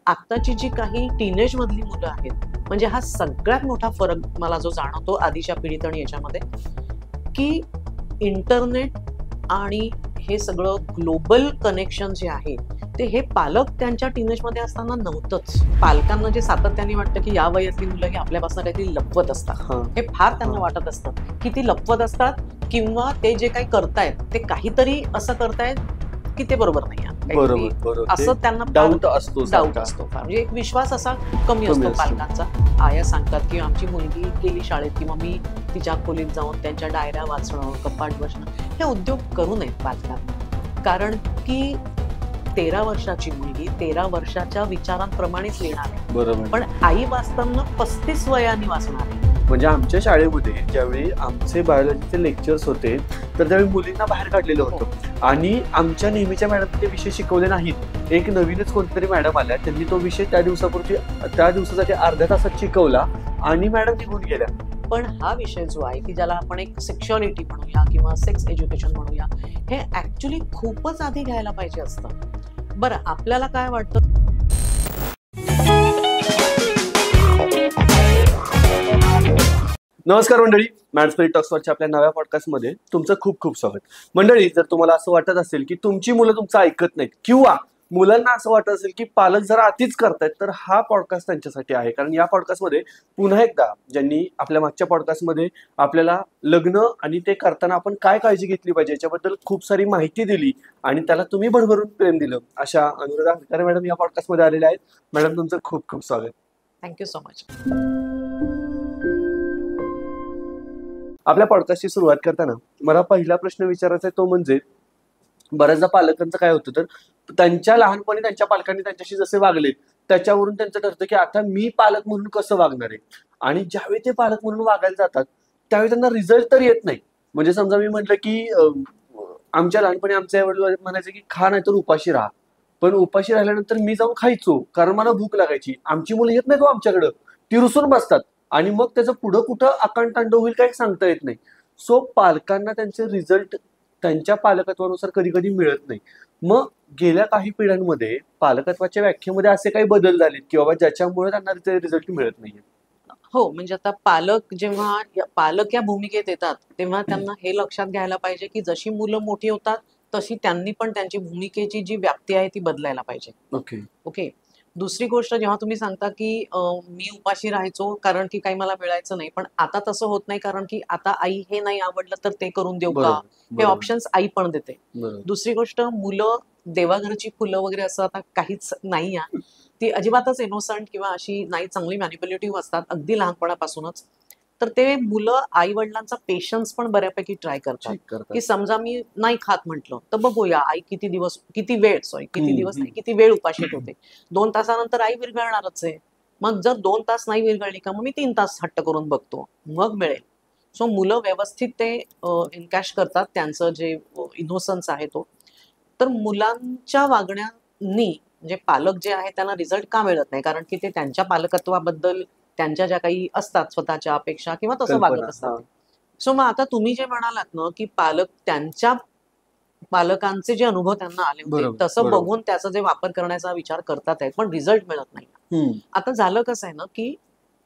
आत्ताची जी काही टीनेज मधली मुलं आहेत, म्हणजे हा सगळ्यात मोठा फरक मला जो जाणवतो आधीच्या पिढीत आणि याच्यामध्ये, की इंटरनेट आणि हे सगळं ग्लोबल कनेक्शन जे आहे ते हे पालक त्यांच्या टीनेजमध्ये असताना नव्हतंच. पालकांना जे सातत्याने वाटतं की या वयातली मुलं ही आपल्यापासून काहीतरी लपवत असतात, हे फार त्यांना वाटत असतं की ती लपवत असतात, किंवा ते जे काही करतायत ते काहीतरी असं करतायत की ते बरोबर नाही आहे, असं त्यांना डाऊट असतो म्हणजे एक विश्वास असा कमी असतो पालकांचा. आया सांगतात की आमची मुलगी गेली शाळेत, किंवा मी तिच्या खोलीत जाऊन त्यांच्या डायऱ्या वाचणं, कपाट वाचणं, हे उद्योग करू नयेत पालकांना. कारण की 13 वर्षाची मुलगी 13 वर्षाच्या विचारांप्रमाणेच लिहिणार आहे, बरोबर, पण आई वाचताना 35 वयाने वाचणार आहे. म्हणजे आमच्या शाळेमध्ये ज्यावेळी आमचे बायोलॉजीचे लेक्चर्स होते तर त्यावेळी मुलींना बाहेर काढलेलं होतं आणि आमच्या नेहमीच्या मॅडम ते विषय शिकवले नाहीत. एक नवीनच कोणतरी मॅडम आल्या, त्यांनी तो विषय त्या दिवसासाठी अर्ध्या तासात शिकवला आणि मॅडम निघून गेल्या. पण हा विषय जो आहे की ज्याला आपण एक सेक्शुअलिटी म्हणूया किंवा सेक्स एज्युकेशन म्हणूया, हे ऍक्च्युली खूपच आधी घ्यायला पाहिजे असतं. बरं, आपल्याला काय वाटतं? नमस्कार मंडळी, मॅड स्पिरिट टॉक्सवरच्या आपल्या नव्या पॉडकास्टमध्ये तुमचं खूप खूप स्वागत. मंडळी, जर तुम्हाला असं वाटत असेल की तुमची मुलं तुमचं ऐकत नाहीत, किंवा मुलांना असं वाटत असेल की पालक जरा अतिच करतायत, तर हा पॉडकास्ट त्यांच्यासाठी आहे. कारण या पॉडकास्टमध्ये पुन्हा एकदा ज्यांनी आपल्या मागच्या पॉडकास्टमध्ये आपल्याला लग्न आणि ते करताना आपण काय काळजी घेतली पाहिजे याच्याबद्दल खूप सारी माहिती दिली आणि त्याला तुम्ही भरभरून प्रेम दिलं, अशा अनुराधा हरकारे मॅडम या पॉडकास्टमध्ये आलेल्या आहेत. मॅडम, तुमचं खूप खूप स्वागत. Thank you so much. आपल्या पॉडकास्टची सुरुवात करताना मला पहिला प्रश्न विचारायचा आहे, तो म्हणजे बऱ्याचदा पालकांचं काय होतं, तर त्यांच्या लहानपणी त्यांच्या पालकांनी त्यांच्याशी जसे वागले त्याच्यावरून त्यांचं ठरतं की आता मी पालक म्हणून कसं वागणार आहे. आणि ज्यावेळी ते पालक म्हणून वागायला जातात त्यावेळी त्यांना रिझल्ट तर येत नाही. म्हणजे समजा मी म्हटलं की आमच्या लहानपणी आमचे वडील म्हणायचे की खा नाही तर उपाशी राहा, पण उपाशी राहिल्यानंतर मी जाऊन खायचो कारण मला भूक लागायची. आमची मुलं येत नाही तो आमच्याकडं, ती रुसून बसतात आणि मग त्याचं पुढं कुठं आकांतांडव होईल काही सांगता येत नाही. सो पालकांना त्यांचे रिझल्ट त्यांच्या पालकत्वानुसार कधी कधी मिळत नाही. मग गेल्या काही पिढ्यांमध्ये पालकत्वाच्या व्याख्येमध्ये असे काही बदल झालेत की बाबा ज्याच्यामुळे त्यांना रिझल्ट मिळत नाहीये? हो, म्हणजे आता जेव्हा पालक या भूमिकेत येतात तेव्हा त्यांना हे लक्षात घ्यायला पाहिजे की जशी मुलं मोठी होतात तशी त्यांनी पण त्यांची भूमिकेची जी व्याप्ती आहे ती बदलायला पाहिजे. ओके. दुसरी गोष्ट, जेव्हा तुम्ही सांगता की मी उपाशी राहायचो कारण की काही मला मिळायचं नाही, पण आता तसं होत नाही, कारण की आता आई हे नाही आवडलं तर ते करून देऊ का, हे ऑप्शन्स आई पण देते. दुसरी गोष्ट, मुलं देवाघरची फुलं वगैरे असं आता काहीच नाही आहे. ती अजिबातच इनोसंट किंवा अशी नाही, चांगली मॅनिप्युलेटिव्ह असतात अगदी लहानपणापासूनच. तर ते मुलं आई वडिलांचा पेशन्स पण बऱ्यापैकी ट्राय करतात की समजा मी नाही खात म्हटलं तर बघूया आई किती वेळ उपाशी ठेवते. 2 तासानंतर आई विरघळणारच आहे. मग जर 2 तास नाही विरघळली का, मग मी 3 तास हट्ट करून बघतो, मग मिळेल. सो मुलं व्यवस्थित ते एनकॅश करतात त्यांचं जे इनोसन्स आहे तो. तर मुलांच्या वागण्यानी म्हणजे पालक जे आहे त्यांना रिझल्ट का मिळत नाही, कारण की ते त्यांच्या पालकत्वाबद्दल त्यांच्या ज्या काही असतात स्वतःच्या अपेक्षा किंवा तसं वागत असतात. सो मग आता तुम्ही जे म्हणालात ना की पालक त्यांच्या पालकांचे जे अनुभव त्यांना आले होते तसं बघून त्याचा जे वापर करण्याचा विचार करतात आहेत, पण रिझल्ट मिळत नाही. आता झालं कसं आहे ना की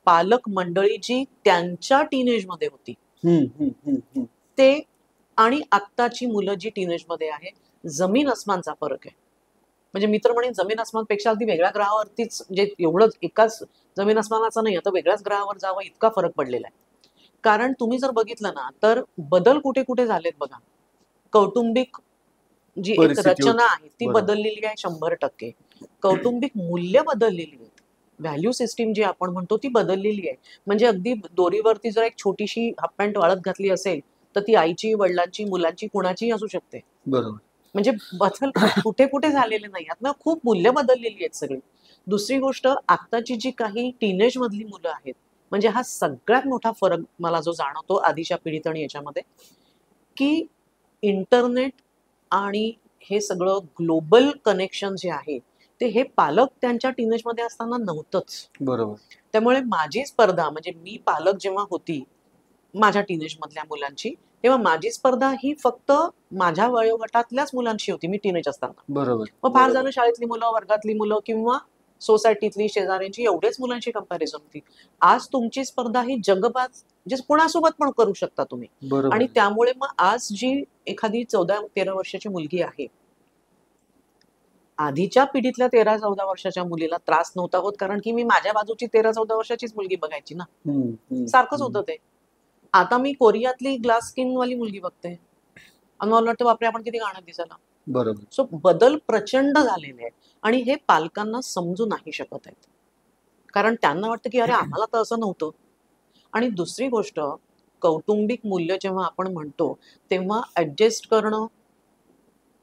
पालक मंडळी जी त्यांच्या टीनेज मध्ये होती ते आणि आत्ताची मुलं जी टीनेज मध्ये आहे, जमीन अस्मानचा फरक आहे. म्हणजे मी तर म्हणेन जमीन अस्मानपेक्षा अगदी वेगळ्या ग्रहावरतीच, म्हणजे एवढंच एकाच जमीन अस्मानाचा नाही, आता वेगळ्याच ग्रहावर जावं इतका फरक पडलेला आहे. कारण तुम्ही जर बघितलं ना तर बदल कुठे कुठे झालेत बघा. कौटुंबिक जी एक रचना आहे ती बदललेली आहे 100%. कौटुंबिक मूल्य बदललेली आहेत, व्हॅल्यू सिस्टीम जी आपण म्हणतो ती बदललेली आहे. म्हणजे अगदी दोरीवरती जर एक छोटीशी हाफ पॅन्ट वाळत घातली असेल तर ती आईची, वडिलांची, मुलांची, कुणाची असू शकते. बरोबर. म्हणजे बदल कुठे कुठे झालेले नाही आहेत ना, खूप मूल्य बदललेली आहेत सगळी. दुसरी गोष्ट, आत्ताची जी काही टीनेज मधली मुलं आहेत, म्हणजे हा सगळ्यात मोठा फरक मला जो जाणवतो आधीच्या पिढीत आणि याच्यामध्ये, की इंटरनेट आणि हे सगळं ग्लोबल कनेक्शन जे आहे ते हे पालक त्यांच्या टीनेज मध्ये असताना नव्हतंच. बरोबर. त्यामुळे माझी स्पर्धा, म्हणजे मी पालक जेव्हा होती माझ्या टीनेज मधल्या मुलांची, तेव्हा माझी स्पर्धा ही फक्त माझ्या वयोगटातल्याच मुलांशी होती, मी टीनेज असताना. बरोबर. मग फार झालं शाळेतली मुलं, वर्गातली मुलं किंवा सोसायटीतली, शेजाऱ्यांची एवढेच मुलांची कंपॅरिझन होती. आज तुमची स्पर्धा ही जगभरात म्हणजे कोणासोबत पण करू शकता तुम्ही. बरोबर आणि आहे. त्यामुळे मग आज जी एखादी 14-13 वर्षाची मुलगी आहे, आधीच्या पिढीतल्या 13-14 वर्षाच्या मुलीला त्रास नव्हता होत, कारण की मी माझ्या बाजूची 13-14 वर्षाचीच मुलगी बघायची ना. हम्म, हम्म, सारखंच हम्म. होतं ते. आता मी कोरियातली ग्लास स्किन वाली मुलगी बघते आणि मला वाटतं बापरे आपण किती घाणं दिसायला. बरोबर. सो बदल प्रचंड झालेले आहेत आणि हे पालकांना समजू नाही शकत आहेत, कारण त्यांना वाटतं की अरे आम्हाला तर असं नव्हतं. आणि दुसरी गोष्ट, कौटुंबिक मूल्य जेव्हा आपण म्हणतो तेव्हा ऍडजस्ट करणं,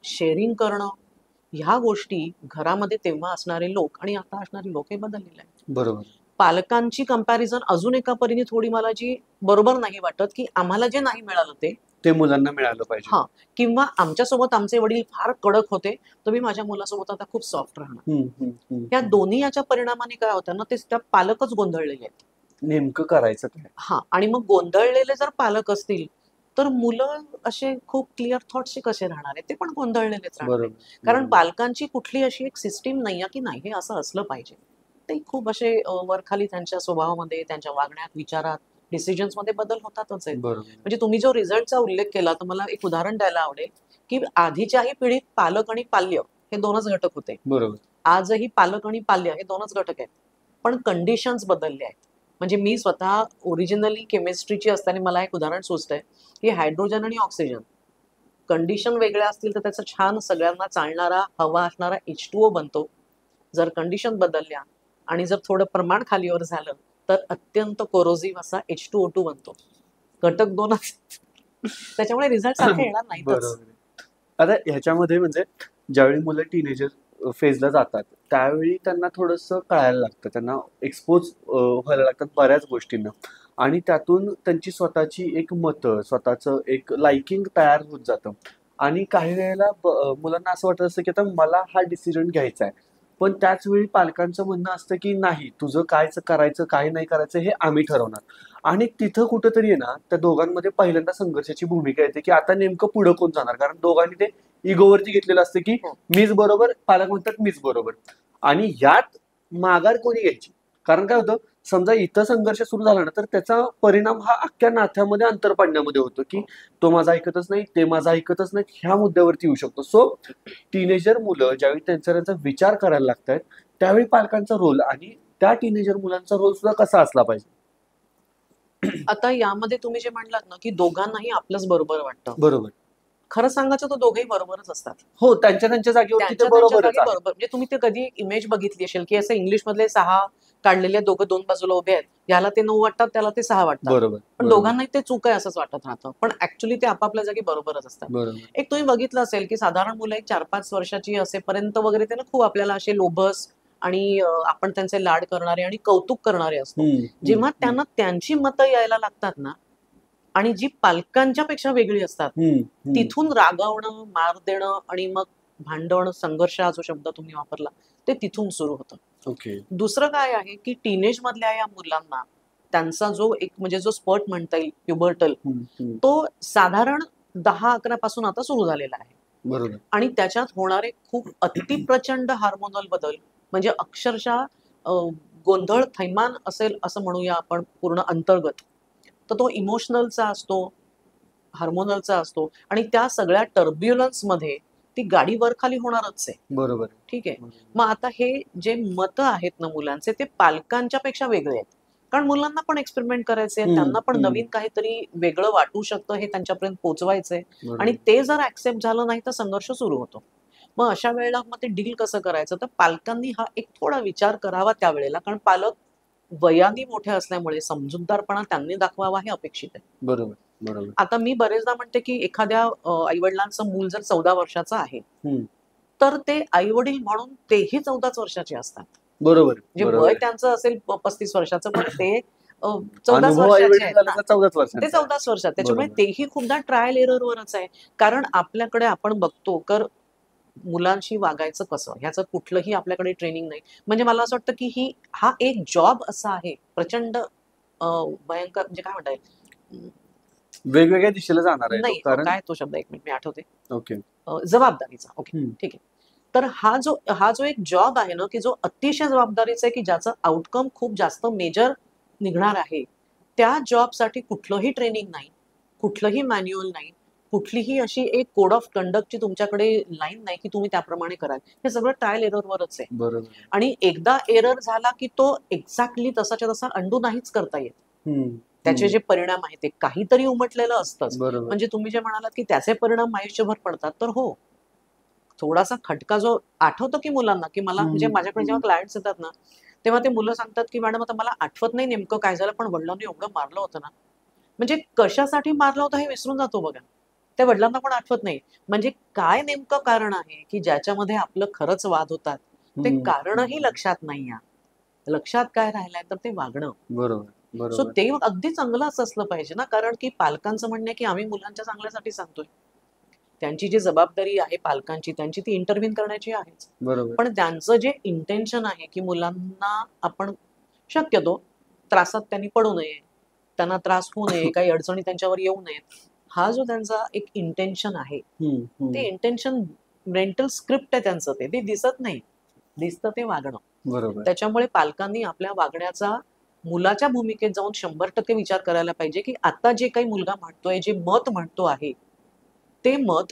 शेअरिंग करणं, ह्या गोष्टी घरामध्ये तेव्हा असणारे लोक आणि आता असणारे लोक हे बदललेले आहेत. बरोबर. पालकांची कंपॅरिझन अजून एका परीने थोडी मला जी बरोबर नाही वाटत, की आम्हाला जे नाही मिळालं ते मुलांना मिळालं पाहिजे. हा, किंवा आमच्यासोबत आमचे वडील फार कडक होते, तर मी माझ्या मुलासोबत आता खूप सॉफ्ट राहणार. हम्म, हम्म, हम्म, या हम्म. दोन्ही याच्या परिणामाने काय होतं ना, ते त्या पालकच गोंधळलेले आहेत. नेमकं करायचं काय? हा, आणि मग गोंधळलेले जर पालक असतील तर मुलं असे खूप क्लिअर थॉट्सचे कसे राहणार आहे, ते पण गोंधळलेलेच राहणार आहे. बरोबर. कारण बरोबर. पालकांची कुठली अशी एक सिस्टीम नाही आहे की नाही हे असं असलं पाहिजे. ते खूप असे वरखाली त्यांच्या स्वभावामध्ये, त्यांच्या वागण्यात, विचारात, डिसिजन्स मध्ये बदल होतातच आहेत. बरोबर. म्हणजे तुम्ही जो रिझल्टचा उल्लेख केला, तर मला एक उदाहरण द्यायला आवडेल की आधीच्याही पिढीत पालक आणि पाल्य हे दोनच घटक होते. बरोबर. आजही पालक आणि पाल्य हे दोनच घटक आहेत, पण कंडिशन्स बदलले आहेत. म्हणजे मी स्वतः ओरिजिनली केमिस्ट्रीची असताना मला एक उदाहरण सुचतंय की हायड्रोजन आणि ऑक्सिजन कंडिशन वेगळ्या असतील तर त्याचा छान सगळ्यांना चालणारा हवा असणारा H2O बनतो. जर कंडिशन बदलल्या आणि जर थोडं प्रमाण खालीवर झालं तर अत्यंत कोरोसिव्ह असा H2O2 बनतो. घटक दोनच. त्याच्यामुळे रिझल्ट सारखे येणार नाहीतच. बरोबर. आता ह्याच्यामध्ये म्हणजे ज्यावेळी मुलं टीनेजर फेजला जातात त्यावेळी त्यांना थोडंसं कळायला लागतं, त्यांना एक्सपोज व्हायला लागतात बऱ्याच गोष्टींना, आणि त्यातून त्यांची स्वतःची एक मतं, स्वतःचं एक लाइकिंग तयार होत जातं. आणि काही वेळेला मुलांना असं वाटत असतं की आता मला हा डिसिजन घ्यायचा आहे, पण त्याच वेळी पालकांचं म्हणणं असतं की नाही, तुझं काय करायचं काय नाही करायचं हे आम्ही ठरवणार. आणि तिथं कुठंतरी आहे ना त्या दोघांमध्ये पहिल्यांदा संघर्षाची भूमिका येते की आता नेमकं पुढं कोण जाणार, कारण दोघांनी ते इगोवरती घेतलेलं असतं की हो. मीच बरोबर, पालक म्हणतात मीच बरोबर. आणि यात माघार कोणी घ्यायची? कारण काय होतं, समजा इथं संघर्ष सुरू झाला ना तर त्याचा परिणाम हा अख्ख्या नात्यामध्ये अंतर पाडण्यामध्ये होतो की तो माझा ऐकतच नाही, ते माझा ऐकतच नाही, ह्या मुद्द्यावरती येऊ शकतो. सो टीनेजर मुलं ज्यावेळी त्यांचा विचार करायला लागतात त्यावेळी पालकांचा रोल आणि त्या टीनेजर मुलांचा रोल सुद्धा कसा असला पाहिजे? आता यामध्ये तुम्ही जे म्हणलात ना की दोघांनाही आपलंच बरोबर वाटतं, बरोबर. खरं सांगायचं तर दोघेही बरोबरच असतात. हो, त्यांच्या त्यांच्या जागेवरती ते त्यांच्या त्यांच्या बरोबरच जागी आहे. बरोबर. म्हणजे तुम्ही ते कधी इमेज बघितली असेल की असं इंग्लिश मधले 6 काढलेले दोघं दोन बाजूला उभे आहेत, याला ते 9 वाटतात, त्याला ते 6 वाटतात, बरोबर. पण बरोबर. दोघांनाही ते चूक आहे असंच वाटत राहतं, पण ऍक्च्युली ते आपापल्या जागी बरोबरच असतात. बरोबर. एक तुम्ही बघितलं असेल की साधारण मुलं एक 4-5 वर्षाची असेपर्यंत वगैरे ते ना खूप आपल्याला असे लोभस आणि आपण त्यांचे लाड करणारे आणि कौतुक करणारे असतो. जेव्हा त्यांना त्यांची मतं यायला लागतात ना आणि जी पालकांच्या पेक्षा वेगळी असतात, तिथून रागावणं, मार देणं आणि मग भांडण, संघर्ष हा जो शब्द तुम्ही वापरला ते तिथून सुरू होतं. ओके. दुसरं काय आहे की टीनेज मधल्या या मुलांना त्यांचा जो एक म्हणजे जो स्पर्ट म्हणता येईल प्युबर्टल, तो साधारण 10-11 पासून आता सुरू झालेला आहे. बरोबर. आणि त्याच्यात होणारे खूप अतिप्रचंड हार्मोनल बदल म्हणजे अक्षरशः गोंधळ थैमान असेल असं म्हणूया आपण पूर्ण अंतर्गत. तर तो इमोशनलचा असतो, हार्मोनलचा असतो आणि त्या सगळ्या टर्ब्युलन्स मध्ये ती गाडी वर खाली होणारच आहे. बरोबर. ठीक आहे. मग आता हे जे मतं आहेत ना मुलांचे ते पालकांच्या पेक्षा वेगळे आहेत, कारण मुलांना पण एक्सपेरिमेंट करायचे, त्यांना पण नवीन काहीतरी वेगळं वाटू शकतं हे त्यांच्यापर्यंत पोहोचवायचंय, आणि ते जर ऍक्सेप्ट झालं नाही तर संघर्ष सुरू होतो. मग अशा वेळेला मग ते डील कसं करायचं, तर पालकांनी हा एक थोडा विचार करावा त्यावेळेला, कारण पालक वयाने मोठे असल्यामुळे समजूतदारपणा त्यांनी दाखवावा हे अपेक्षित आहे. बरोबर. बरोबर. आता मी बरेचदा म्हणते की एखाद्या आई-वडिलांचं मूल जर 14 वर्षाचं आहे तर ते आई वडील म्हणून तेही 14च वर्षाचे असतात. बरोबर. म्हणजे वय त्यांचं असेल 35 वर्षाचं पण ते 14च अनुभव वर्षाचे आहेत ना. 14च वर्षांचा. ते 14च वर्षात, त्याच्यामुळे बरोबर. तेही खूपदा ट्रायल एरर वरच आहे. कारण आपल्याकडे आपण बघतो तर मुलांशी वागायचं कसं ह्याचं कुठलंही आपल्याकडे ट्रेनिंग नाही. म्हणजे मला असं वाटतं की हा एक जॉब असा आहे प्रचंड भयंकर, म्हणजे काय म्हणता येईल, वेगवेगळ्या दिशेला जाणार आहे तो, नाही कारण काय तो शब्द, एक मिनिट मी आठवते, ओके जबाबदारीचा. ओके, हम्म. ठीक आहे. तर हा जो एक जॉब आहे ना, की जो अतिशय जबाबदारीचा आहे, की ज्याचं आउटकम खूप जास्त मेजर निघणार आहे, त्या जॉबसाठी कुठलंही ट्रेनिंग नाही, कुठलंही मॅन्युअल नाही, कुठलीही अशी एक कोड ऑफ कंडक्टची तुमच्याकडे लाईन नाही, की तुम्ही त्याप्रमाणे कराल. हे सगळं ट्रायल एररवरच आहे. बरोबर. आणि एकदा एरर झाला, की तो एक्झॅक्टली तसाच्या तसा अंडू नाहीच करता येत. हम्म, त्याचे हम्म, जे परिणाम आहेत ते काहीतरी उमटलेलं असतंच. बरोबर. म्हणजे तुम्ही जे म्हणालात, की त्याचे परिणाम आयुष्यभर पडतात, तर हो, थोडासा खटका जो आठवतो की मुलांना, की मला म्हणजे हम्म, माझ्याकडे जेव्हा क्लायंट्स येतात ना, तेव्हा ते मुलं सांगतात, की मॅडम आता मला आठवत नाही नेमकं काय झालं, पण वडिलांनी एवढं मारलं होतं ना. म्हणजे कशासाठी मारलं होतं हे विसरून जातो बघा. त्या वडिलांना पण आठवत नाही. म्हणजे काय नेमकं कारण आहे, की ज्याच्यामध्ये आपलं खरंच वाद होतात, ते हम्म, कारणही लक्षात नाहीये. लक्षात काय राहिलंय तर ते वागणं. बरोबर, सो बरोबर. ते अगदी चांगलंच असलं पाहिजे ना, कारण की पालकांचं म्हणणं आहे, की आम्ही मुलांच्या चांगल्यासाठी सांगतोय. त्यांची जी जबाबदारी आहे पालकांची, त्यांची ती इंटरव्हीन करण्याची आहेच. बरोबर. पण त्यांचं जे इंटेन्शन आहे, की मुलांना आपण शक्यतो त्रासात त्यांनी पडू नये, त्यांना त्रास होऊ नये, काही अडचणी त्यांच्यावर येऊ नयेत. हा जो त्यांचा एक इंटेन्शन आहे, हम्म, ते हम्म, इंटेन्शन मेंटल स्क्रिप्ट आहे त्यांचं ते दिसत नाही. दिसतं ते वागणं. बरोबर. त्याच्यामुळे पालकांनी आपल्या वागण्याचा मुलाच्या भूमिकेत जाऊन 100% विचार करायला पाहिजे, की आता जे काही मुलगा म्हणतोय, जे मत म्हणतो आहे, ते मत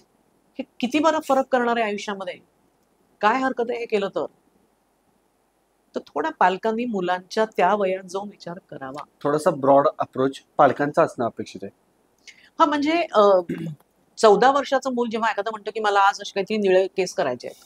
हे किती बरा फरक करणार आहे आयुष्यामध्ये? काय हरकत आहे हे केलं तर? तर थोड्या पालकांनी मुलांच्या त्या वयात जाऊन विचार करावा. थोडासा ब्रॉड अप्रोच पालकांचा असणं अपेक्षित आहे. हां, म्हणजे 14 वर्षाचं मूल जेव्हा एखादं म्हणतं, की मला आज असे काहीतरी निळे केस करायचे आहेत.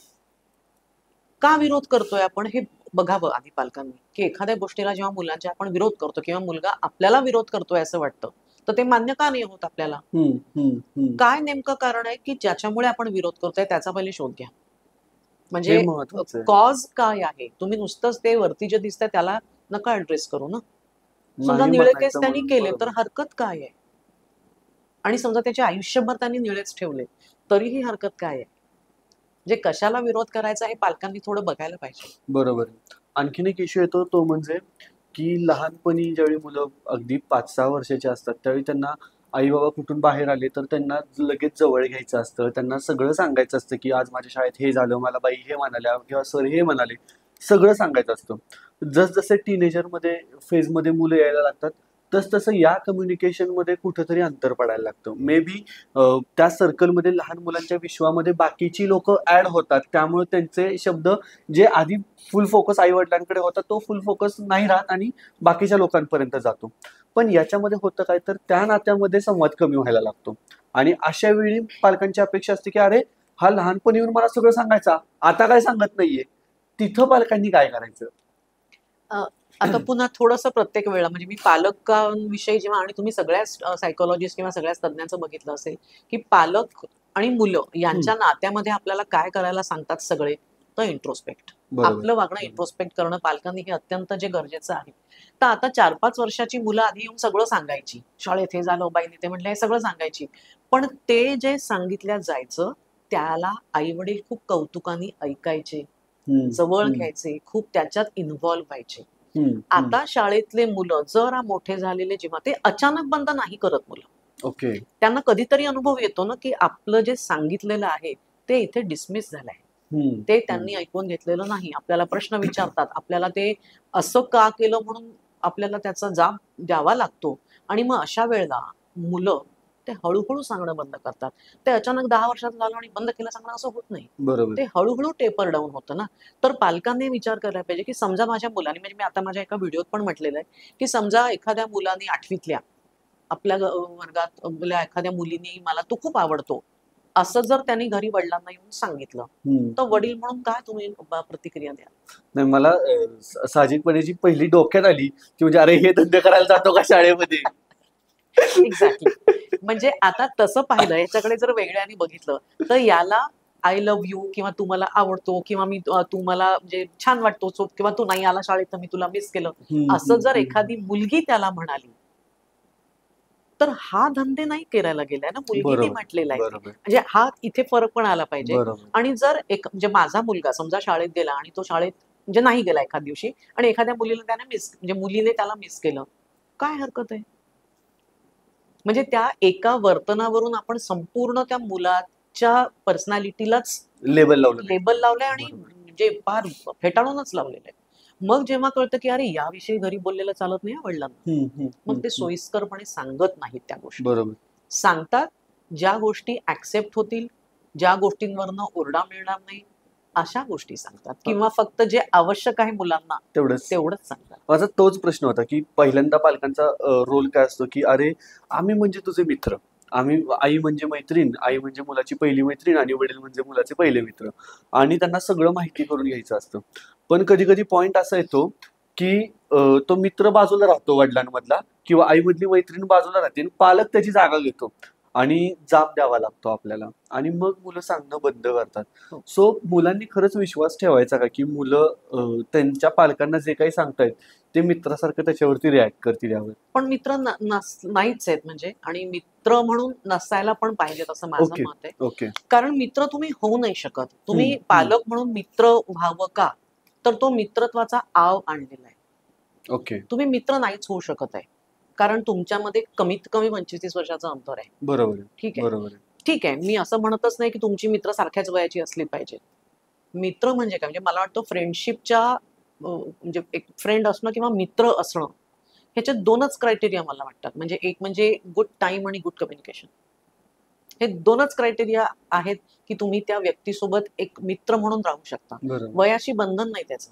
का विरोध करतोय आपण हे बघावं आधी पालकांनी, की एखाद्या गोष्टीला जेव्हा मुलांच्या आपण विरोध करतो किंवा मुलगा आपल्याला विरोध करतोय असं वाटतं, तर ते मान्य का नाही होत आपल्याला? हम्म, हम्म, हम्म. काय नेमकं कारण आहे, की ज्याच्यामुळे आपण विरोध करतोय त्याचा पहिले शोध घ्या. हे म्हणजे महत्वाचं आहे. कॉज काय आहे? तुम्ही नुसतंच ते वरती जे दिसतंय त्याला नका ॲड्रेस करू ना. समजा नाही निळे केस म्हणायचं त्यांनी म्हणून केले तर बरोबर. हरकत काय आहे? आणि समजा त्याचे आयुष्यभर त्यांनी निळेच ठेवले, तरीही हरकत काय आहे? म्हणजे कशाला विरोध करायचा हे पालकांनी थोडं बघायला पाहिजे. बरोबर. आणखीन एक इश्यू येतो तो म्हणजे की लहानपणी ज्यावेळी मुलं अगदी 5-6 वर्षाची असतात त्यावेळी त्यांना आई-बाबा कुठून बाहेर आले तर त्यांना लगेच जवळ घ्यायचं असतं. त्यांना सगळं सांगायचं असतं, की आज माझ्या शाळेत हे झालं, मला बाई हे म्हणाल्या किंवा सर हे म्हणाले. सगळं सांगायचं असतं. जसजसे टीनेजरमध्ये फेजमध्ये मुलं यायला लागतात, तसतसं या कम्युनिकेशनमध्ये कुठेतरी अंतर पडायला लागतं. मे बी त्या सर्कलमध्ये लहान मुलांच्या विश्वामध्ये बाकीची लोकं ॲड होतात. त्यामुळे त्यांचे शब्द जे आधी फुल फोकस आई-वडिलांकडे होता, तो फुल फोकस नाही राहत आणि बाकीच्या लोकांपर्यंत जातो. पण याच्यामध्ये होतं काय, तर त्या नात्यामध्ये संवाद कमी व्हायला लागतो आणि अशा वेळी पालकांची अपेक्षा असते, की "अरे, हा लहानपणी येऊन मला सगळं सांगायचा, आता काय सांगत नाहीये." तिथं पालकांनी काय करायचं? अ, आता पुन्हा थोडंसं प्रत्येक वेळेला म्हणजे मी पालकांविषयी जेव्हा आणि तुम्ही सगळ्याच सायकॉलॉजिस्ट किंवा सगळ्याच तज्ञांचं बघितलं असेल, की पालक आणि मुलं हं, यांच्या नात्यामध्ये आपल्याला काय करायला सांगतात सगळे? तर इंट्रोस्पेक्ट. बरोबर. आपलं वागणं इंट्रोस्पेक्ट करणं पालकांनी हे अत्यंत जे गरजेचं आहे. तर आता 4-5 वर्षाची मुलं आधी येऊन सगळं सांगायची. शाळेत हे झालं, बाईने ते म्हटलं, हे सगळं सांगायची. पण ते जे सांगितल्या जायचं, त्याला आई-वडील खूप कौतुकाने ऐकायचे, हं, जवळ हं, घ्यायचे, खूप त्याच्यात इन्व्हॉल्व व्हायचे. हं, हं. आता शाळेतले मुलं जरा मोठे झालेले जेव्हा ते अचानक बंद नाही करत मुलं. ओके. त्यांना कधीतरी अनुभव येतो ना, की आपलं जे सांगितलेलं आहे, ते इथे डिसमिस झालंय. हं, ते हं. त्यांनी ऐकून घेतलेलं नाही. आपल्याला प्रश्न विचारतात. आपल्याला ते असं का केलं म्हणून आपल्याला त्याचा जाब द्यावा लागतो आणि मग अशा वेळेला मुलं ते हळू सांगणं बंद करतात. ते अचानक 10 वर्षाचं झालं आणि बंद केलं सांगणं असं होत नाही. बरोबर. ते हळू टेपर डाउन होतं ना. तर पालकांनी विचार करायला पाहिजे, की समजा माझ्या मुलाने म्हणजे मी आता माझ्या एका व्हिडिओत पण म्हटलेलं आहे, की समजा एखाद्या मुलाने 8वीतल्या आपल्या वर्गातल्या एखाद्या मुलीने मला तो खूप आवडतो. असं जर त्यांनी घरी वडिलांना येऊन सांगितलं, हं. तर वडील म्हणून काय तुम्ही प्रतिक्रिया द्याल? नाही मला साहजिकपणे जी पहिली डोक्यात आली, की म्हणजे अरे हे धंदे करायला जातो का शाळेमध्ये? एक्झॅक्टली. म्हणजे आता तसं पाहिलं ह्याच्याकडे जर वेगळ्याने बघितलं, तर याला आय लव्ह यू किंवा तू मला आवडतो किंवा तू मला म्हणजे छान वाटतोस किंवा तू नाही आला शाळेत तर मी तुला मिस केलं. हं, असं हं, जर हं, हं. एखादी मुलगी त्याला म्हणाली, तर हा धंदे नाही करायला गेलाय ना, मुलगीने बरोबर, म्हटलेला आहे ते. बरोबर, म्हणजे हा इथे फरक पण आला पाहिजे. बरोबर. आणि जर एक म्हणजे माझा मुलगा समजा शाळेत गेला आणि तो शाळेत म्हणजे नाही गेला एखाद दिवशी आणि एखाद्या मुलीला त्याने म्हणजे मुलीने त्याला मिस केलं. काय हरकत आहे? म्हणजे त्या एका वर्तनावरून आपण संपूर्ण त्या मुलाच्या पर्सनॅलिटीलाच लेबल लावलं लेबल लावलंय आणि बरोबर. म्हणजे फार फेटाळूनच लावलेलं आहे. मग जेव्हा कळतं की अरे याविषयी घरी बोललेलं चालत नाही वडिलांना, मग ते सोयीस्करपणे सांगत नाहीत त्या गोष्टी. बरोबर. सांगतात ज्या गोष्टी ऍक्सेप्ट होतील, ज्या गोष्टींवरनं ओरडा मिळणार नाही, अशा गोष्टी सांगतात किंवा फक्त जे आवश्यक आहे मुलांना तेवढंच. तेवढंच सांगतात. माझा तोच प्रश्न होता की पहिल्यांदा पालकांचा रोल काय असतो की अरे आम्ही म्हणजे तुझे मित्र, आम्ही आई म्हणजे मैत्रीण, आई म्हणजे मुलाची पहिली मैत्रीण आणि वडील म्हणजे मुलाचे पहिले मित्र, आणि त्यांना सगळं माहिती करून घ्यायचं असतं. पण कधी कधी पॉइंट असा येतो की तो मित्र बाजूला राहतो वडिलांमधला, किंवा आईमधली मैत्रीण बाजूला राहते आणि पालक त्याची जागा घेतो आणि जाब द्यावा लागतो आपल्याला, आणि मग मुलं सांगणं बंद करतात. हो. सो मुलांनी खरंच विश्वास ठेवायचा का की मुलं त्यांच्या पालकांना जे काही सांगतायत ते मित्रासारखं त्याच्यावरती रिॲक्ट करतील यावर? पण मित्र नाहीच आहेत म्हणजे, आणि मित्र म्हणून नसायला पण पाहिजेत असं माझं ओके. मत आहे. ओके. कारण मित्र तुम्ही होऊ नाही शकत. तुम्ही हम्म. पालक म्हणून मित्र व्हावं का, तर तो मित्रत्वाचा आव आणलेला आहे. ओके. तुम्ही मित्र नाहीच होऊ शकत आहे, कारण तुमच्यामध्ये कमीत कमी 25-30 वर्षाचं अंतर आहे. बरोबर आहे. ठीक आहे. बरोबर आहे. ठीक आहे, मी असं म्हणतच नाही की तुमची मित्र सारख्याच वयाची असली पाहिजे. मित्र म्हणजे काय, म्हणजे मला वाटतं फ्रेंडशिपच्या म्हणजे एक फ्रेंड असणं किंवा मित्र असणं, ह्याचे 2च क्रायटेरिया मला वाटतात. म्हणजे एक म्हणजे गुड टाइम आणि गुड कम्युनिकेशन. हे 2च क्रायटेरिया आहेत की तुम्ही त्या व्यक्तीसोबत एक मित्र म्हणून राहू शकता. बरोबर. वयाशी बंधन नाही त्याचं.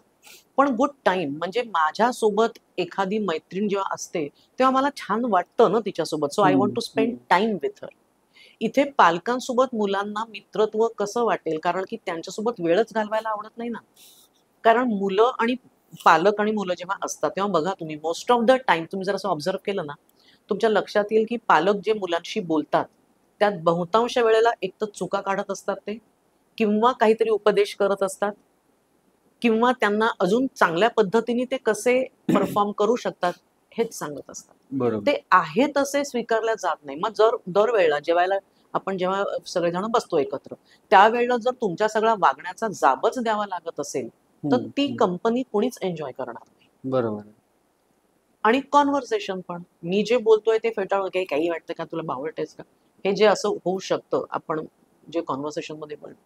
पण गुड टाइम म्हणजे माझ्यासोबत एखादी मैत्रीण जेव्हा असते तेव्हा मला छान वाटतं ना तिच्यासोबत. So I want to spend time with her. इथे पालकांसोबत मुलांना मित्रत्व कसं वाटेल, कारण की त्यांच्यासोबत वेळच घालवायला आवडत नाही ना. कारण मुलं आणि पालक आणि मुलं जेव्हा असतात तेव्हा बघा तुम्ही मोस्ट ऑफ द टाइम तुम्ही जर असं ऑब्झर्व केलं ना, तुमच्या लक्षात येईल की पालक जे मुलांशी बोलतात त्यात बहुतांश वेळेला एक तर चुका काढत असतात ते, किंवा काहीतरी उपदेश करत असतात, किंवा त्यांना अजून चांगल्या पद्धतीने ते कसे परफॉर्म करू शकतात हेच सांगत असतात. बरोबर. ते आहे तसे स्वीकारल्या जात नाही. मग जर दरवेळेला जेव्हा सगळेजण बसतो एकत्र, त्यावेळेला जर तुमच्या सगळ्या वागण्याचा जाबच द्यावा लागत असेल, तर ती कंपनी कोणीच एन्जॉय करणार नाही. बरोबर. आणि कॉन्व्हर्सेशन पण, मी जे बोलतोय ते फेटाळून काही वाटतं का, तुला बावळटेस का, हे जे असं होऊ शकतं आपण जे कॉन्व्हर्सेशन मध्ये बोलतो,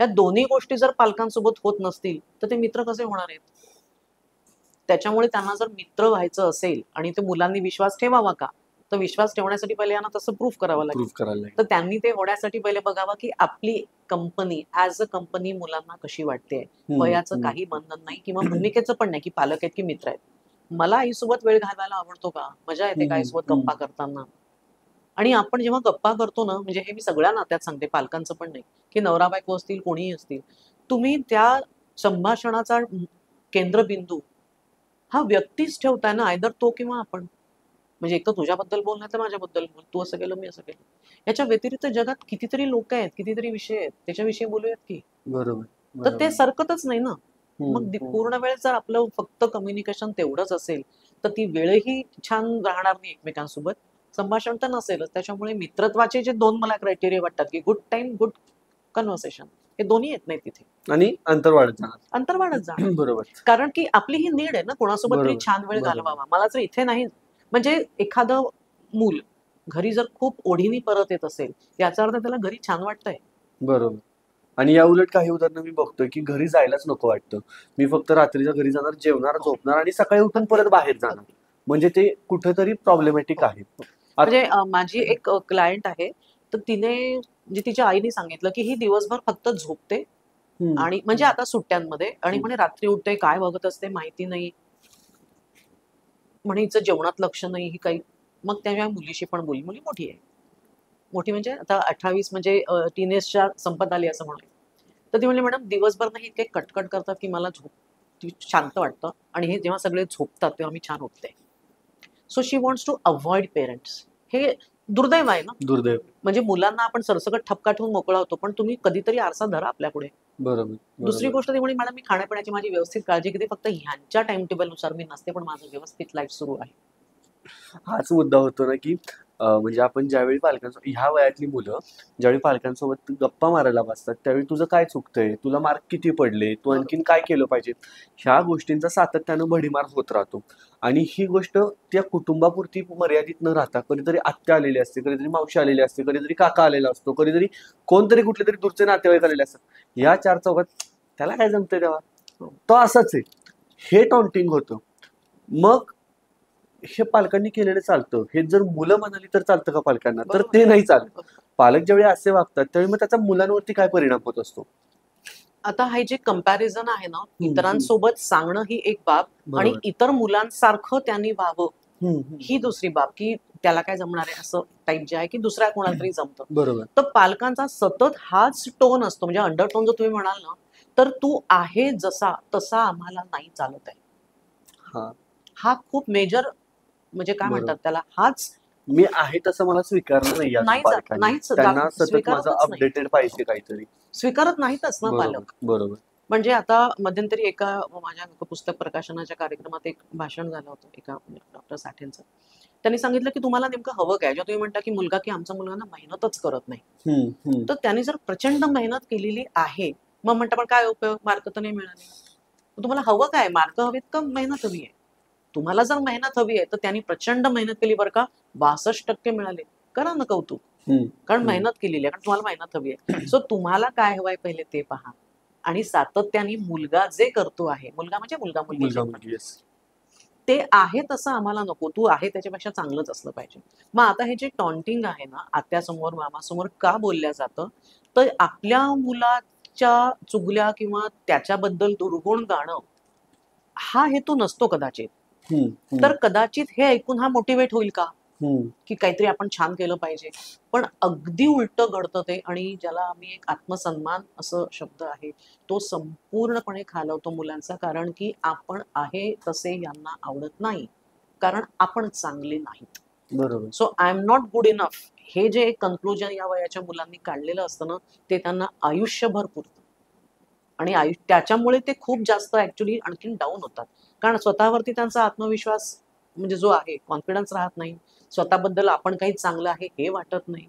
या दोन्ही गोष्टी जर पालकांसोबत होत नसतील तर ते मित्र कसे होणार आहेत? त्याच्यामुळे त्यांना जर मित्र व्हायचं असेल आणि ते मुलांनी विश्वास ठेवावा का, तर विश्वास ठेवण्यासाठी पहिले यांना तसं प्रूफ करावं लागेल. प्रूफ करायला लागेल. तर त्यांनी ते होण्यासाठी पहिले बघावं की आपली कंपनी ॲज अ कंपनी मुलांना कशी वाटते. वयाचं काही बंधन नाही किंवा भूमिकेचं पण नाही की पालक आहेत की मित्र आहेत. मला आईसोबत वेळ घालवायला आवडतो का, मजा येते का आईसोबत गप्पा करताना. आणि आपण जेव्हा गप्पा करतो ना, म्हणजे हे मी सगळ्या नात्यात सांगते, पालकांचं पण नाही, की नवरा बायको असतील कोणीही असतील, तुम्ही त्या संभाषणाचा केंद्रबिंदू हा व्यक्तीच ठेवताय ना, आयदर तो किंवा आपण. म्हणजे एक तर तुझ्याबद्दल बोल, नाही तर माझ्याबद्दल बोल, तू असं केलं मी असं केलं. याच्या व्यतिरिक्त जगात कितीतरी लोक आहेत, कितीतरी विषय आहेत, त्याच्याविषयी बोलूयात की. बरोबर. तर ते सरकतच नाही ना. मग पूर्ण वेळ जर आपलं फक्त कम्युनिकेशन तेवढंच असेल तर ती वेळही छान राहणार नाही एकमेकांसोबत, संभाषण तर नसेलच. त्याच्यामुळे मित्रत्वाचे जे 2 मला क्रायटेरिया वाटतात की गुड टाइम, गुड कन्व्हर्सेशन, हे दोन्ही येत नाही तिथे. आणि अंतर वाढत जाणार. अंतर वाढत जाणार. बरोबर. कारण की आपली ही नीड आहे ना, कोणासोबत तरी बरोबर. छान वेळ बरोबर. घालवावा. मला जर इथे नाही, म्हणजे एखादं मूल घरी जर खूप ओढीने परत येत असेल, याचा अर्थ त्याला घरी छान वाटतंय. बरोबर. आणि या उलट काही उदाहरणं मी बघतोय की घरी जायलाच नको वाटतं. मी फक्त रात्रीच्या घरी जाणार, जेवणार, झोपणार आणि सकाळी उठून परत बाहेर जाणार. म्हणजे ते कुठेतरी प्रॉब्लेमॅटिक आहे. म्हणजे माझी एक क्लायंट आहे, तर तिने म्हणजे तिच्या आईने सांगितलं की ही दिवसभर फक्त झोपते आणि म्हणजे आता सुट्ट्यांमध्ये, आणि म्हणे रात्री उठते, काय बघत असते माहिती नाही, म्हणे हिचं जेवणात लक्ष नाही ही काही. मग त्या मुलीशी पण बोलली, मुली मोठी आहे, मोठी म्हणजे आता 28, म्हणजे टीनेजच्या संपत आली असं म्हणून. तर ती म्हणली मॅडम दिवसभर नाही इतके कटकट करतात की मला शांत वाटतं, आणि हे जेव्हा सगळे झोपतात तेव्हा मी छान उठते. So she wants to avoid parents. हे दुर्दैव आहे ना. दुर्दैव. म्हणजे मुलांना आपण सरसकट ठपका ठेवून मोकळा होतो, पण तुम्ही कधीतरी आरसा धरा आपल्या पुढे. बरोबर. दुसरी गोष्ट ती म्हणे, मॅडम मी खाण्यापिण्याची माझी व्यवस्थित काळजी घेते, फक्त ह्यांच्या टाइम टेबल नुसार मी नसते, पण माझं व्यवस्थित लाईफ सुरू आहे. हाच मुद्दा होतो ना की म्हणजे आपण ज्यावेळी पालकांसोबत ह्या वयातली मुलं ज्यावेळी पालकांसोबत गप्पा मारायला बसतात त्यावेळी तुझं काय चुकतंय, तुला मार्क किती पडले, तू बरोबर. आणखीन काय केलं पाहिजे, ह्या गोष्टींचा सातत्यानं भडीमार होत राहतो. आणि ही गोष्ट त्या कुटुंबापुरती मर्यादित न राहता कधीतरी आत्या आलेली असते, कधीतरी मावशी आलेली असते, कधीतरी काका आलेला असतो, कधीतरी कोणतरी कुठले तरी दूरचे नातेवाईक आलेले असतात. या चार चौघात त्याला काय जमतंय तेव्हा, तो असाच आहे, हे टॉन्टिंग होतं. मग हे पालकांनी केलेलं चालतं, हे जर मुलं म्हणाली तर चालतं का पालकांना, तर बरोबर. ते नाही चालत. पालक ज्यावेळी असे वागतात त्यावेळी मग त्याचा मुलांवरती काय परिणाम होत असतो. आता हे जे कंपॅरिझन आहे ना, इतरांसोबत सांगणं ही एक बाब आणि बरोबर. इतर मुलांसारखं त्यांनी व्हावं हम्म. ही दुसरी बाब, की त्याला काय जमणार आहे असं टाईप जे आहे की दुसऱ्या कोणाला तरी जमतं. बरोबर. तर पालकांचा सतत हाच टोन असतो, म्हणजे अंडरटोन जर तुम्ही म्हणाल ना, तर तू आहे जसा तसा आम्हाला नाही चालत आहे. हा, हा खूप मेजर, म्हणजे काय बरोबर. म्हणतात त्याला, हाच मी आहे तसं मला स्वीकारलं नाही अजून नाही पालकांनी, नाहीच त्यांना सतत माझं स्वीकारतच नाही. अपडेटेड पाहिजे काहीतरी. स्वीकारत नाहीतच ना बरोबर पालक. बरोबर. म्हणजे आता मध्यंतरी माझ्या पुस्तक प्रकाशनाच्या कार्यक्रमात एक भाषण झालं होतं एका डॉक्टर साठेंचं. त्यांनी सांगितलं की तुम्हाला नेमकं हवं काय, जेव्हा तुम्ही म्हणता की मुलगा की आमचा मुलगा ना मेहनतच करत नाही, तर त्यांनी जर प्रचंड मेहनत केलेली आहे, मग म्हणता पण काय उपयोग, मार्क तर नाही मिळाले. तुम्हाला हवं काय, मार्क हवेत का मेहनत हवी आहे? तुम्हाला जर मेहनत हवी आहे तर त्यांनी प्रचंड मेहनत केली बरं का, 62% मिळाले, करा ना कौतुक, कारण मेहनत केलेली आहे, कारण तुम्हाला मेहनत हवी आहे. सो तुम्हाला काय हवंय पहिले ते पहा, आणि सातत्याने मुलगा जे करतो आहे, मुलगा म्हणजे मुलगा मुलगी जे मुलगा yes. ते आहे तसं आम्हाला नको, तू आहे त्याच्यापेक्षा चांगलंच असलं पाहिजे. मग आता हे जे टॉन्टिंग आहे ना, आत्यासमोर मामासमोर का बोलल्या जातं, तर आपल्या मुलाच्या चुगल्या किंवा त्याच्याबद्दल दुर्गुण गाणं हा हेतू नसतो कदाचित. तर कदाचित हे ऐकून हा मोटिवेट होईल का, की काहीतरी आपण छान केलं पाहिजे. पण अगदी उलटं घडतं ते, आणि ज्याला आम्ही एक आत्मसन्मान असं शब्द आहे तो संपूर्णपणे खालवतो मुलांचा, कारण की आपण आहे तसे यांना आवडत नाही, कारण आपण चांगले नाहीत. बरोबर. So I am not good enough, हे जे एक कन्क्लुजन या वयाच्या मुलांनी काढलेलं असतं ना, ते त्यांना आयुष्यभर पुरतं. आणि त्याच्यामुळे ते खूप जास्त ऍक्च्युली आणखीन डाऊन होतात, कारण स्वतःवरती त्यांचा आत्मविश्वास म्हणजे जो आहे, कॉन्फिडन्स राहत नाही, स्वतःबद्दल आपण काही चांगलं आहे हे वाटत नाही,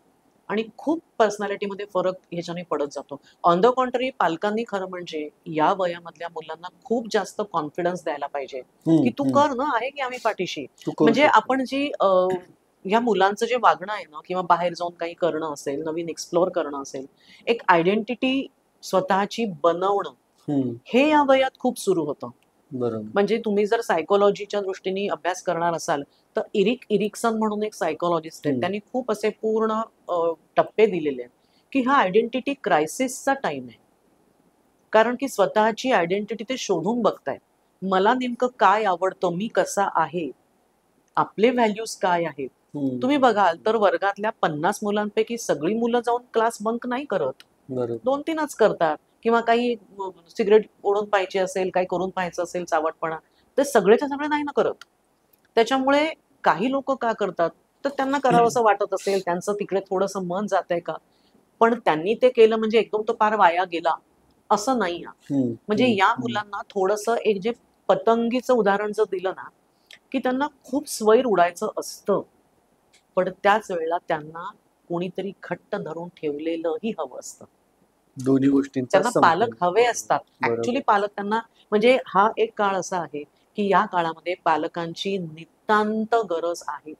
आणि खूप पर्सनॅलिटीमध्ये फरक ह्याच्याने पडत जातो. ऑन द कॉन्ट्ररी, पालकांनी खरं म्हणजे या वयामधल्या मुलांना खूप जास्त कॉन्फिडन्स द्यायला पाहिजे, की तू कर ना, आहे की आम्ही पाठीशी. म्हणजे आपण जी या मुलांचं जे वागणं आहे ना, किंवा बाहेर जाऊन काही करणं असेल, नवीन एक्सप्लोर करणं असेल, एक आयडेंटिटी स्वतःची बनवणं, हे या वयात खूप सुरू होतं. बरोबर. म्हणजे तुम्ही जर सायकोलॉजीच्या दृष्टीने अभ्यास करणार असाल तर इरिकसन म्हणून एक सायकोलॉजिस्ट आहेत, त्यांनी खूप असे पूर्ण टप्पे दिलेले आहेत, की हा आयडेंटिटी क्रायसिसचा टाइम आहे. कारण की स्वतःची आयडेंटिटी ते शोधून बघतायत, मला नेमकं काय आवडतं, मी कसा आहे, आपले व्हॅल्यूज काय आहेत. तुम्ही बघाल तर वर्गातल्या 50 मुलांपैकी सगळी मुलं जाऊन क्लास बंक नाही करत, 2-3च करतात, किंवा काही सिगरेट ओढून पाहिजे असेल, काही करून पाहायचं असेल चावटपणा, तर सगळेच्या सगळे नाही ना करत. त्याच्यामुळे काही लोक का करतात, तर त्यांना करावं असं वाटत असेल, त्यांचं तिकडे थोडंसं मन जात आहे का, पण त्यांनी ते केलं म्हणजे एकदम तो पार वाया गेला असं नाही. म्हणजे या मुलांना थोडंसं एक जे पतंगीचं उदाहरण जर दिलं ना, की त्यांना खूप स्वैर उडायचं असतं, पण त्याच वेळेला त्यांना कोणीतरी घट्ट धरून ठेवलेलंही हवं असतं. दोन्ही गोष्टींचा त्यांना पालक हवे असतात. ऍक्च्युली पालक त्यांना, म्हणजे हा एक काळ असा आहे की या काळामध्ये पालकांची नितांत गरज आहे,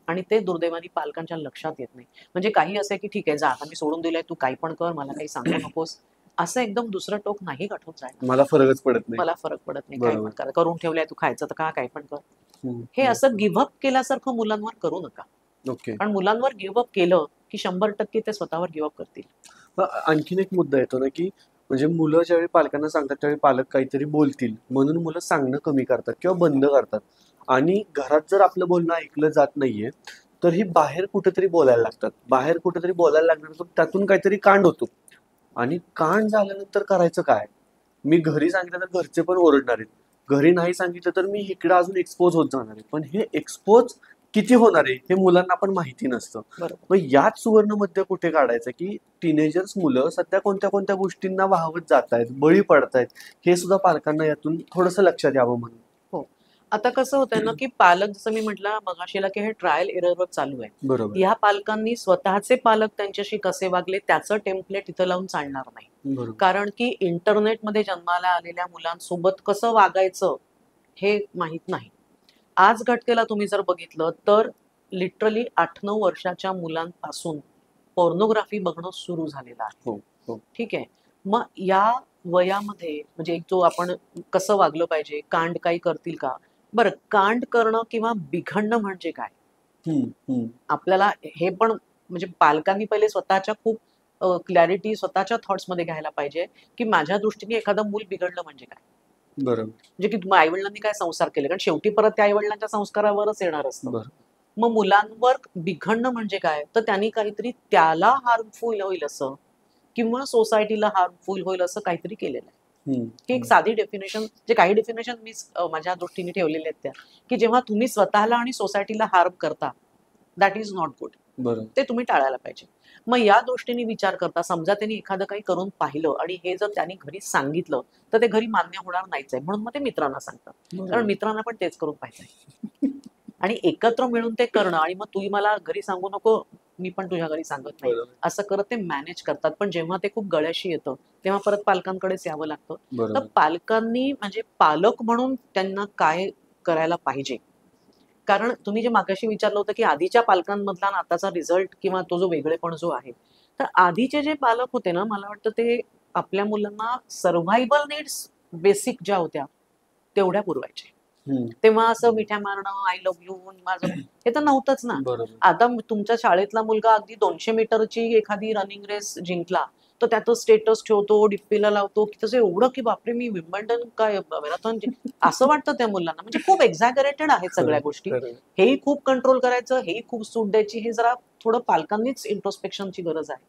आणि ते दुर्दैवाने पालकांच्या लक्षात येत नाही. म्हणजे काही असं की ठीक आहे, जा आता मी सोडून दिलंय, तू काही पण कर, मला काही सांगू नकोस, असं एकदम दुसरं टोक नाही गाठून जायला. मला फरकच पडत नाही, मला फरक पडत नाही, काय पण कर, करून ठेवलंय तू, खायचं तर का, काय पण कर. हे असं गिव्हअप केल्यासारखं मुलांवर करू नका, कारण मुलांवर गिव्हअप केलं की 100% ते स्वतःवर गिव्हअप करतील. आणखीन एक मुद्दा येतो ना, की म्हणजे मुलं ज्यावेळी पालकांना सांगतात त्यावेळी पालक काहीतरी बोलतील म्हणून मुलं सांगणं कमी करतात किंवा बंद करतात, आणि घरात जर आपलं बोलणं ऐकलं जात नाहीये तर ही बाहेर कुठेतरी बोलायला लागतात. बाहेर कुठेतरी बोलायला लागल्यानंतर त्यातून काहीतरी कांड होतो, आणि कांड झाल्यानंतर करायचं काय. मी घरी सांगितलं तर घरचे पण ओरडणार आहेत, घरी नाही सांगितलं तर मी इकडे अजून एक्सपोज होत जाणार आहे. पण हे एक्सपोज किती होणार आहे हे मुलांना पण माहिती नसतं. मग याच सुवर्ण मध्य कुठे काढायचं, की टीनेजर्स मुलं सध्या कोणत्या कोणत्या गोष्टींना वाहवत जात आहेत, बळी पडतायत, हे सुद्धा पालकांना यातून थोडंसं लक्षात यावं म्हणून. हो, आता कसं होतंय ना, की पालक जसं मी म्हटलं मगाशीला, की हे ट्रायल एररवर चालू आहे. बरोबर ह्या पालकांनी स्वतःचे पालक त्यांच्याशी कसे वागले त्याचं टेम्पलेट इथं लावून चालणार नाही. बरोबर कारण की इंटरनेटमध्ये जन्माला आलेल्या मुलांसोबत कसं वागायचं हे माहित नाही. आज घटकेला तुम्ही जर बघितलं तर लिटरली 8-9 वर्षाच्या मुलांपासून पोर्नोग्राफी बघणं सुरू झालेलं आहे. हो हो ठीक आहे. मग या वयामध्ये म्हणजे एक जो आपण कसं वागलं पाहिजे, कांड काही करतील का? बरं, कांड करणं किंवा बिघडणं म्हणजे काय? हम्म, हम्म. आपल्याला हे पण म्हणजे पालकांनी पहिले स्वतःच्या खूप क्लॅरिटी स्वतःच्या थॉट्समध्ये घ्यायला पाहिजे, की माझ्या दृष्टीने एखादं मूल बिघडलं म्हणजे काय? बरोबर म्हणजे की आई-वडिलांनी काय संस्कार केले? कारण शेवटी परत त्या आई-वडिलांच्या संस्कारावरच येणार असतं. बरोबर मग मुलांवर बिघडणं म्हणजे काय? तर त्यांनी काहीतरी त्याला हार्मफुल होईल असं किंवा सोसायटीला हार्मफुल होईल असं काहीतरी केलेलं आहे. हम्म, ही एक साधी डेफिनेशन जे काही डेफिनेशन मी माझ्या दृष्टीने ठेवलेल्या आहेत त्या, की जेव्हा तुम्ही स्वतःला आणि सोसायटीला हार्म करता, दॅट इज नॉट गुड. बरोबर ते तुम्ही टाळायला पाहिजे. मग या दृष्टीने विचार करता समजा त्यांनी एखादं काही करून पाहिलं आणि हे जर त्यांनी घरी सांगितलं, तर ते घरी मान्य होणार नाहीच आहे. म्हणून मग ते मित्रांना सांगतात. कारण बरोबर मित्रांना पण तेच करून पाहिजे. आणि एकत्र मिळून ते करणं आणि मग तू मला घरी सांगू नको, मी पण तुझ्या घरी सांगत नाही. बरोबर असं करत ते मॅनेज करतात. पण जेव्हा ते खूप गळ्याशी येतं, तेव्हा परत पालकांकडेच यावं लागतं. तर बरोबर पालकांनी म्हणजे पालक म्हणून त्यांना काय करायला पाहिजे? कारण तुम्ही जे मागाशी विचारलं होतं, की आधीच्या पालकांमधला आणि आताचा रिझल्ट किंवा तो जो वेगळेपण जो आहे. तर आधीचे जे पालक होते ना, मला वाटतं ते आपल्या मुलांना सर्व्हायव्हल नीड्स बेसिक ज्या होत्या, तेवढ्या पुरवायचे. हम्म, तेव्हा असं मिठ्या मारणं, आय लव्ह यू, माझं हे तर नव्हतंच ना. बरोबर आता तुमच्या शाळेतला मुलगा अगदी 200 मीटरची एखादी रनिंग रेस जिंकला, तर त्याचं स्टेटस ठेवतो, डिप्पीला लावतो, की त्याचं एवढं की बापरे मी विम्बल्डन काय मॅरेथॉन असं वाटतं त्या मुलांना. म्हणजे खूप एक्झॅगरेटेड आहेत सगळ्या खरं गोष्टी. खरं हेही खूप कंट्रोल करायचं, हेही खूप सूट द्यायची, हे जरा थोडं पालकांनीच इंट्रोस्पेक्शनची गरज आहे.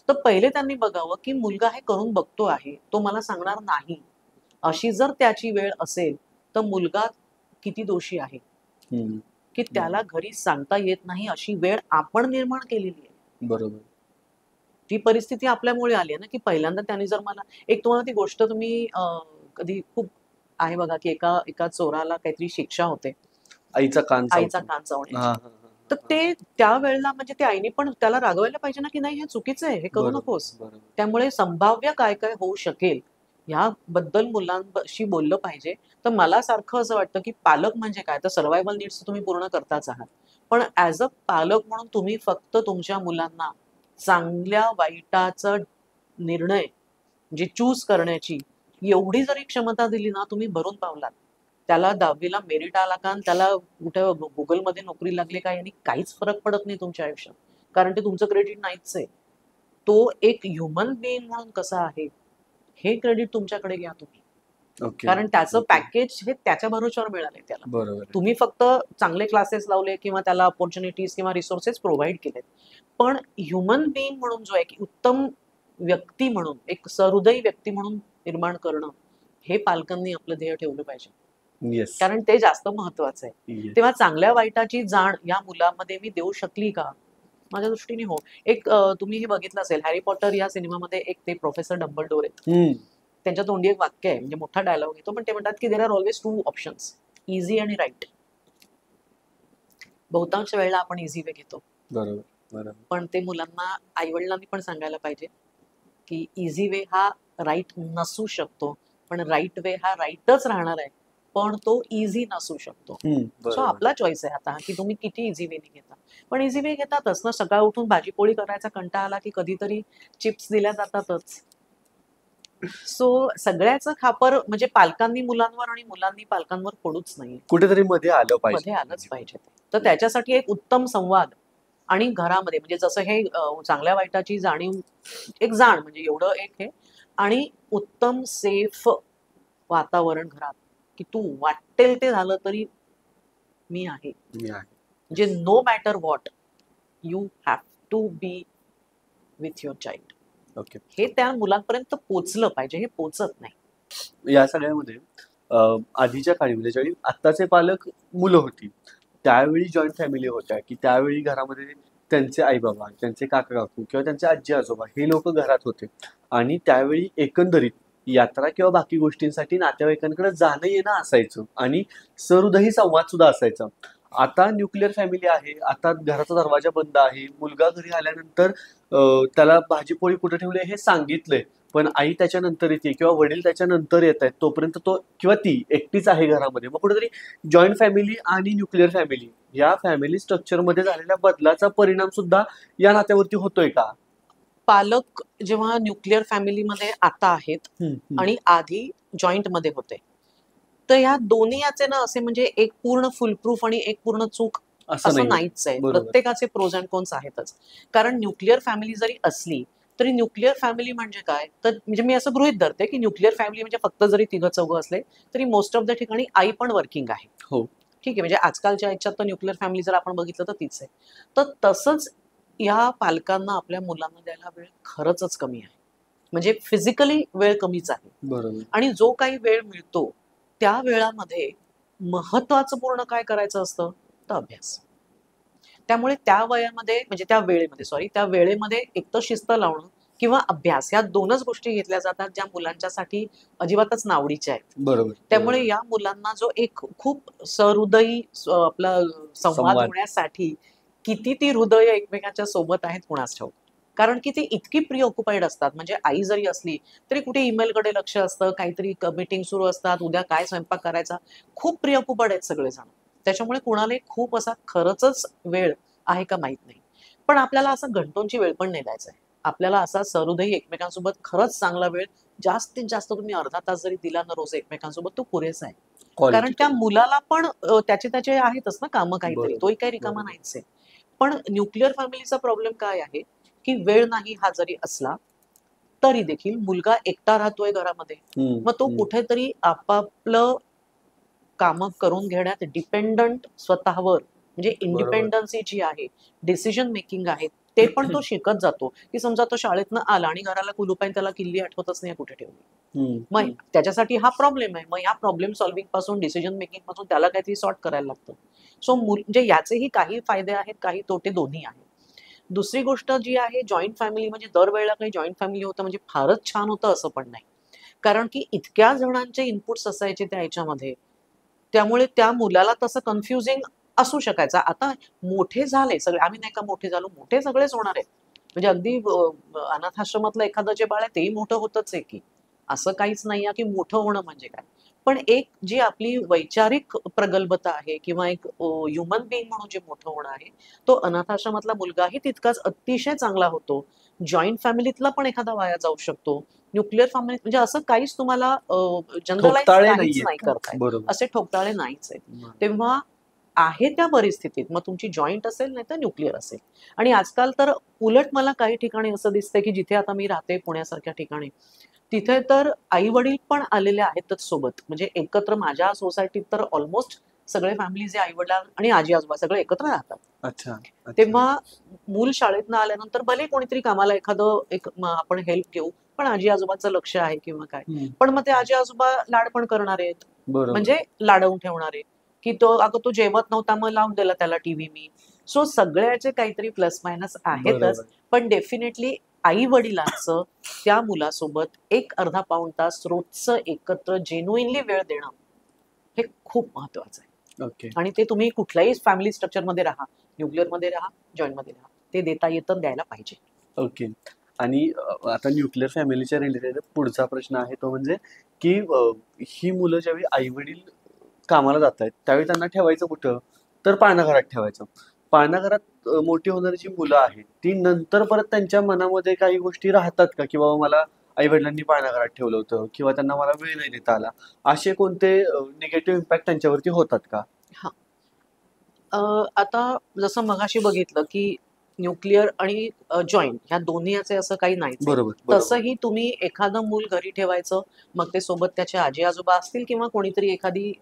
तर पहिले त्यांनी बघावं, की मुलगा हे करून बघतो आहे, तो मला सांगणार नाही. अशी जर त्याची वेळ असेल, तर मुलगा किती दोषी आहे, हम्म, की त्याला घरी सांगता येत नाही अशी वेळ आपण निर्माण केलेली आहे. बरोबर ती परिस्थिती आपल्यामुळे आली आहे ना, की पहिल्यांदा त्यांनी जर मला एक तुम्हाला ती गोष्ट तुम्ही कधी खूप आहे बघा, की एका एका चोराला काहीतरी शिक्षा होते. आईचा कान आईचा चावतो कान हा चावण्याची. हा हा तर हा ते त्यावेळेला म्हणजे त्या आईने पण त्याला रागवायला पाहिजे ना, की नाही हे चुकीचं आहे, हे करू बरोबर नकोस. बरोबर त्यामुळे संभाव्य काय-काय होऊ शकेल, ह्याबद्दल मुलांशी बोललं पाहिजे. तर मला सारखं असं वाटतं, की पालक म्हणजे काय? तर सर्व्हायव्हल नीड्स तुम्ही पूर्ण करताच आहात. पण ॲज अ पालक म्हणून तुम्ही फक्त तुमच्या मुलांना चांगल्या वाईटाचा निर्णय म्हणजे चूज करण्याची एवढी जरी क्षमता दिली ना, तुम्ही भरून पावलात. त्याला 10वीला मेरिट आला का आणि त्याला कुठे Googleमध्ये नोकरी लागली का यानी काहीच फरक पडत नाही तुमच्या आयुष्यात. कारण ते तुमचं क्रेडिट नाहीच आहे. तो एक ह्युमन बीइंग म्हणून कसा आहे, हे क्रेडिट तुमच्याकडे घ्या तुम्ही. ओके कारण त्याचं ओके पॅकेज हे त्याच्या भरोश्यावर मिळालंय त्याला. बरोबर आहे तुम्ही फक्त चांगले क्लासेस लावले किंवा त्याला अपॉर्च्युनिटीज किंवा रिसोर्सेस प्रोव्हाईड केलेत. पण ह्युमन बीइंग म्हणून जो आहे, की उत्तम व्यक्ती म्हणून, एक सहृदयी व्यक्ती म्हणून निर्माण करणं, हे पालकांनी आपलं ध्येय ठेवलं पाहिजे. येस कारण ते जास्त महत्वाचं आहे. येस तेव्हा चांगल्या वाईटाची जाण या मुलामध्ये मी देऊ शकली का? माझ्या दृष्टीने हो. एक तुम्ही हे बघितलं असेल हॅरी पॉटर या सिनेमामध्ये एक ते प्रोफेसर डंबलडोर आहेत. हम्म त्यांच्या तोंडी एक वाक्य आहे म्हणजे मोठा डायलॉग येतो पण ते म्हणतात की there are always to options easy आणि राईट. बहुतांश वेळेला आपण इझी वे घेतो बरोबर बरोबर पण ते मुलांना आईवडिलांनी पण सांगायला पाहिजे की इझी वे हा राईट नसू शकतो पण राईट वे हा राईटच राहणार आहे पण तो इझी नसू शकतो. सो बरोबर आपला चॉईस आहे आता की तुम्ही किती इझी वेने घेता. पण इझी वे घेतातच ना. सकाळ उठून भाजीपोळी करायचा कंटाळा आला की कधीतरी चिप्स दिल्या जातातच. सो सगळ्याचं खापर म्हणजे पालकांनी मुलांवर आणि मुलांनी पालकांवर पडूच नाही. कुठेतरी मध्ये आलं मध्ये पाहिजे आलंच पाहिजे ते. तर त्याच्यासाठी एक उत्तम संवाद आणि घरामध्ये म्हणजे जसं हे चांगल्या वाईटाची जाणीव एक जाण म्हणजे एवढं एक हे आणि उत्तम सेफ वातावरण घरात की तू वाटेल ते झालं तरी मी आहे. मी आहे. म्हणजे no matter what you have to be with your child. Okay हे त्या मुलांपर्यंत पोचलं पाहिजे. हे पोचत नाही. या सगळ्यामध्ये आधीच्या काळी म्हणजे ज्यावेळी आत्ताचे पालक मुलं होती त्यावेळी जॉईंट फॅमिली होत्या की त्यावेळी घरामध्ये त्यांचे आई बाबा त्यांचे काका काकू किंवा त्यांचे आजी आजोबा हे लोक घरात होते आणि त्यावेळी एकंदरीत यात्रा किंवा बाकी गोष्टींसाठी नातेवाईकांकडे जाणं येणं असायचं आणि सहृदयी संवाद सुद्धा असायचा. आता न्यूक्लिअर फॅमिली आहे, आता घराचा दरवाजा बंद आहे, मुलगा घरी आल्यानंतर त्याला भाजी-पोळी कुठे ठेवली हे सांगितलंय, पण आई त्याच्यानंतर येते किंवा वडील त्याच्यानंतर येत आहेत, तोपर्यंत तो किंवा ती एकटीच आहे घरामध्ये. मग कुठेतरी जॉईंट फॅमिली आणि न्यूक्लिअर फॅमिली या फॅमिली स्ट्रक्चरमध्ये झालेल्या बदलाचा परिणाम सुद्धा या नात्यावरती होतोय का? पालक जेव्हा न्यूक्लिअर फॅमिलीमध्ये आता आहेत आणि आधी जॉईंट मध्ये होते, तर ह्या दोन्ही याचे ना असे म्हणजे एक पूर्ण फुलप्रूफ आणि एक पूर्ण चूक असं नाहीच आहे. प्रत्येकाचे प्रोज अँड कॉन्स आहेतच. कारण न्यूक्लिअर फॅमिली जरी असली तरी न्यूक्लिअर फॅमिली म्हणजे काय, तर म्हणजे मी असं गृहीत धरते की न्यूक्लिअर फॅमिली म्हणजे फक्त जरी तिघं चौघं असले तरी मोस्ट ऑफ द ठिकाणी आई पण वर्किंग आहे. हो, ठीक आहे. म्हणजे आजकालच्या ह्याच्यात तर न्यूक्लिअर फॅमिली जर आपण बघितलं तर तीच आहे. तर तसंच या पालकांना आपल्या मुलांना द्यायला वेळ खरंच कमी आहे. म्हणजे फिजिकली वेळ कमीच आहे. बरोबर. आणि जो काही वेळ मिळतो त्या वेळामध्ये महत्वाचं पूर्ण काय करायचं असतं, तर अभ्यास. त्यामुळे त्या वयामध्ये म्हणजे त्या वेळेमध्ये एक तर शिस्त लावणं किंवा अभ्यास, या दोनच गोष्टी घेतल्या जातात ज्या मुलांच्यासाठी अजिबातच नावडीच्या आहेत. बरोबर. त्यामुळे या मुलांना जो एक खूप सहृदयी आपला संवाद होण्यासाठी किती ती हृदय एकमेकांच्या सोबत आहेत कुणास ठाऊक. कारण की ते इतकी प्री ऑक्युपाईड असतात. म्हणजे आई जरी असली तरी कुठे ईमेलकडे लक्ष असतं, काहीतरी मीटिंग सुरू असतात, उद्या काय स्वयंपाक करायचा, खूप प्री ऑक्युपाईड आहेत सगळेजण. त्याच्यामुळे कुणालाही खूप असा खरंच वेळ आहे का माहित नाही. पण आपल्याला असं घंटोंची वेळ पण नाही द्यायचा आहे. आपल्याला असा सहृदयी एकमेकांसोबत खरंच चांगला वेळ जास्तीत जास्त तुम्ही अर्धा तास जरी दिला ना रोज एकमेकांसोबत, तो पुरेसा आहे. कारण त्या मुलाला पण त्याचे आहेतच ना कामं काहीतरी, तोही काही रिकामा नाहीच आहे. पण न्यूक्लिअर फॅमिलीचा प्रॉब्लेम काय आहे की वेळ नाही हा जरी असला तरी देखील मुलगा एकटा राहतोय घरामध्ये, मग तो कुठेतरी आपापलं कामं करून घेण्यात डिपेंडंट स्वतःवर, म्हणजे इंडिपेंडन्सी जी आहे, डिसिजन मेकिंग आहे, ते पण तो शिकत जातो. की समजा तो शाळेतनं आला आणि घराला कुलूप आहे, त्याला किल्ली आठवतच नाही कुठे ठेवली, मग त्याच्यासाठी हा प्रॉब्लेम आहे. मग या प्रॉब्लेम सॉल्व्हिंग पासून, डिसिजन मेकिंग पासून त्याला काहीतरी सॉर्ट करायला लागतं. सो म्हणजे याचेही काही फायदे आहेत, काही तोटे दोन्ही आहेत. दुसरी गोष्ट जी आहे, जॉईंट फॅमिली म्हणजे दरवेळेला काही जॉईंट फॅमिली होतं म्हणजे फारच छान होतं असं पण नाही. कारण की इतक्या जणांचे इनपुट्स असायचे त्या ह्याच्यामध्ये, त्यामुळे त्या मुलाला तसं कन्फ्युजिंग असू शकायचं. आता मोठे झाले सगळे, आम्ही नाही का मोठे झालो, मोठे सगळेच होणार आहेत. म्हणजे अगदी अनाथाश्रमातलं एखादं जे बाळ आहे तेही मोठं होतच आहे की, असं काहीच नाही की मोठं होणं म्हणजे काय. पण एक जी आपली वैचारिक प्रगल्भता आहे किंवा एक ह्युमन बिईंग म्हणून जे मोठं होणं आहे, तो अनाथाश्रमातला मुलगाही तितकाच अतिशय चांगला होतो. जॉईंट फॅमिलीतला पण एखादा वाया जाऊ शकतो. न्यूक्लिअर फॅमिली म्हणजे असं काहीच तुम्हाला जनरलाइज काहीच नाही करताय, असे ठोकताळे नाहीच आहेत. तेव्हा आहे त्या परिस्थितीत मग तुमची जॉईंट असेल नाही तर न्यूक्लिअर असेल. आणि आजकाल तर उलट मला काही ठिकाणी असं दिसतंय की जिथे आता मी राहते पुण्यासारख्या ठिकाणी, तिथे तर आई वडील पण आलेले आहेतच सोबत. म्हणजे एकत्र माझ्या सोसायटीत तर ऑलमोस्ट सगळे फॅमिली जे आई वडील आणि आजी आजोबा सगळे एकत्र राहतात. अच्छा. तेव्हा मूल शाळेतनं आल्यानंतर भले कोणीतरी कामाला एखादं आपण हेल्प घेऊ, पण आजी आजोबांचं लक्ष आहे किंवा काय. पण मग ते आजी आजोबा लाड पण करणार आहेत, म्हणजे लाडवून ठेवणारे की अगं तो जेवत नव्हता मग लावून दिला त्याला टीव्ही मी. सो सगळ्याचे काहीतरी प्लस मायनस आहेतच. पण डेफिनेटली आई वडिलांचं त्या मुलासोबत एक अर्धा पाऊण तास रोजचं एकत्र जेन्युइनली वेळ देणं हे खूप महत्वाचं आहे. आणि ते तुम्ही कुठल्याही फॅमिली स्ट्रक्चर मध्ये राहा, न्यूक्लिअर मध्ये राहा, जॉईंट मध्ये राहा, ते देता येतं, द्यायला पाहिजे. ओके. आणि आता न्यूक्लिअर फॅमिलीच्या रिलेटेड पुढचा प्रश्न आहे तो म्हणजे की ही मुलं ज्यावेळी आई वडील कामाला जात आहेत त्यावेळी त्यांना ठेवायचं कुठं, तर पाळणा घरात ठेवायचं. पाळणा घरात मोठी होणारी जी मुलं आहेत ती नंतर परत त्यांच्या मनामध्ये काही गोष्टी राहतात का, की बाबा मला आई वडिलांनी पाळणा घरात ठेवलं होतं किंवा त्यांना मला वेळ नाही देता आला, असे कोणते निगेटिव्ह इम्पॅक्ट त्यांच्यावरती होतात का? हा, आता जसं मगाशी बघितलं की न्यूक्लिअर आणि जॉईंट ह्या दोन्हीचे असं काही नाहीच. तसंही तुम्ही एखादं मूल घरी ठेवायचं, मग ते सोबत त्याचे आजी आजोबा असतील किंवा कोणीतरी एखादी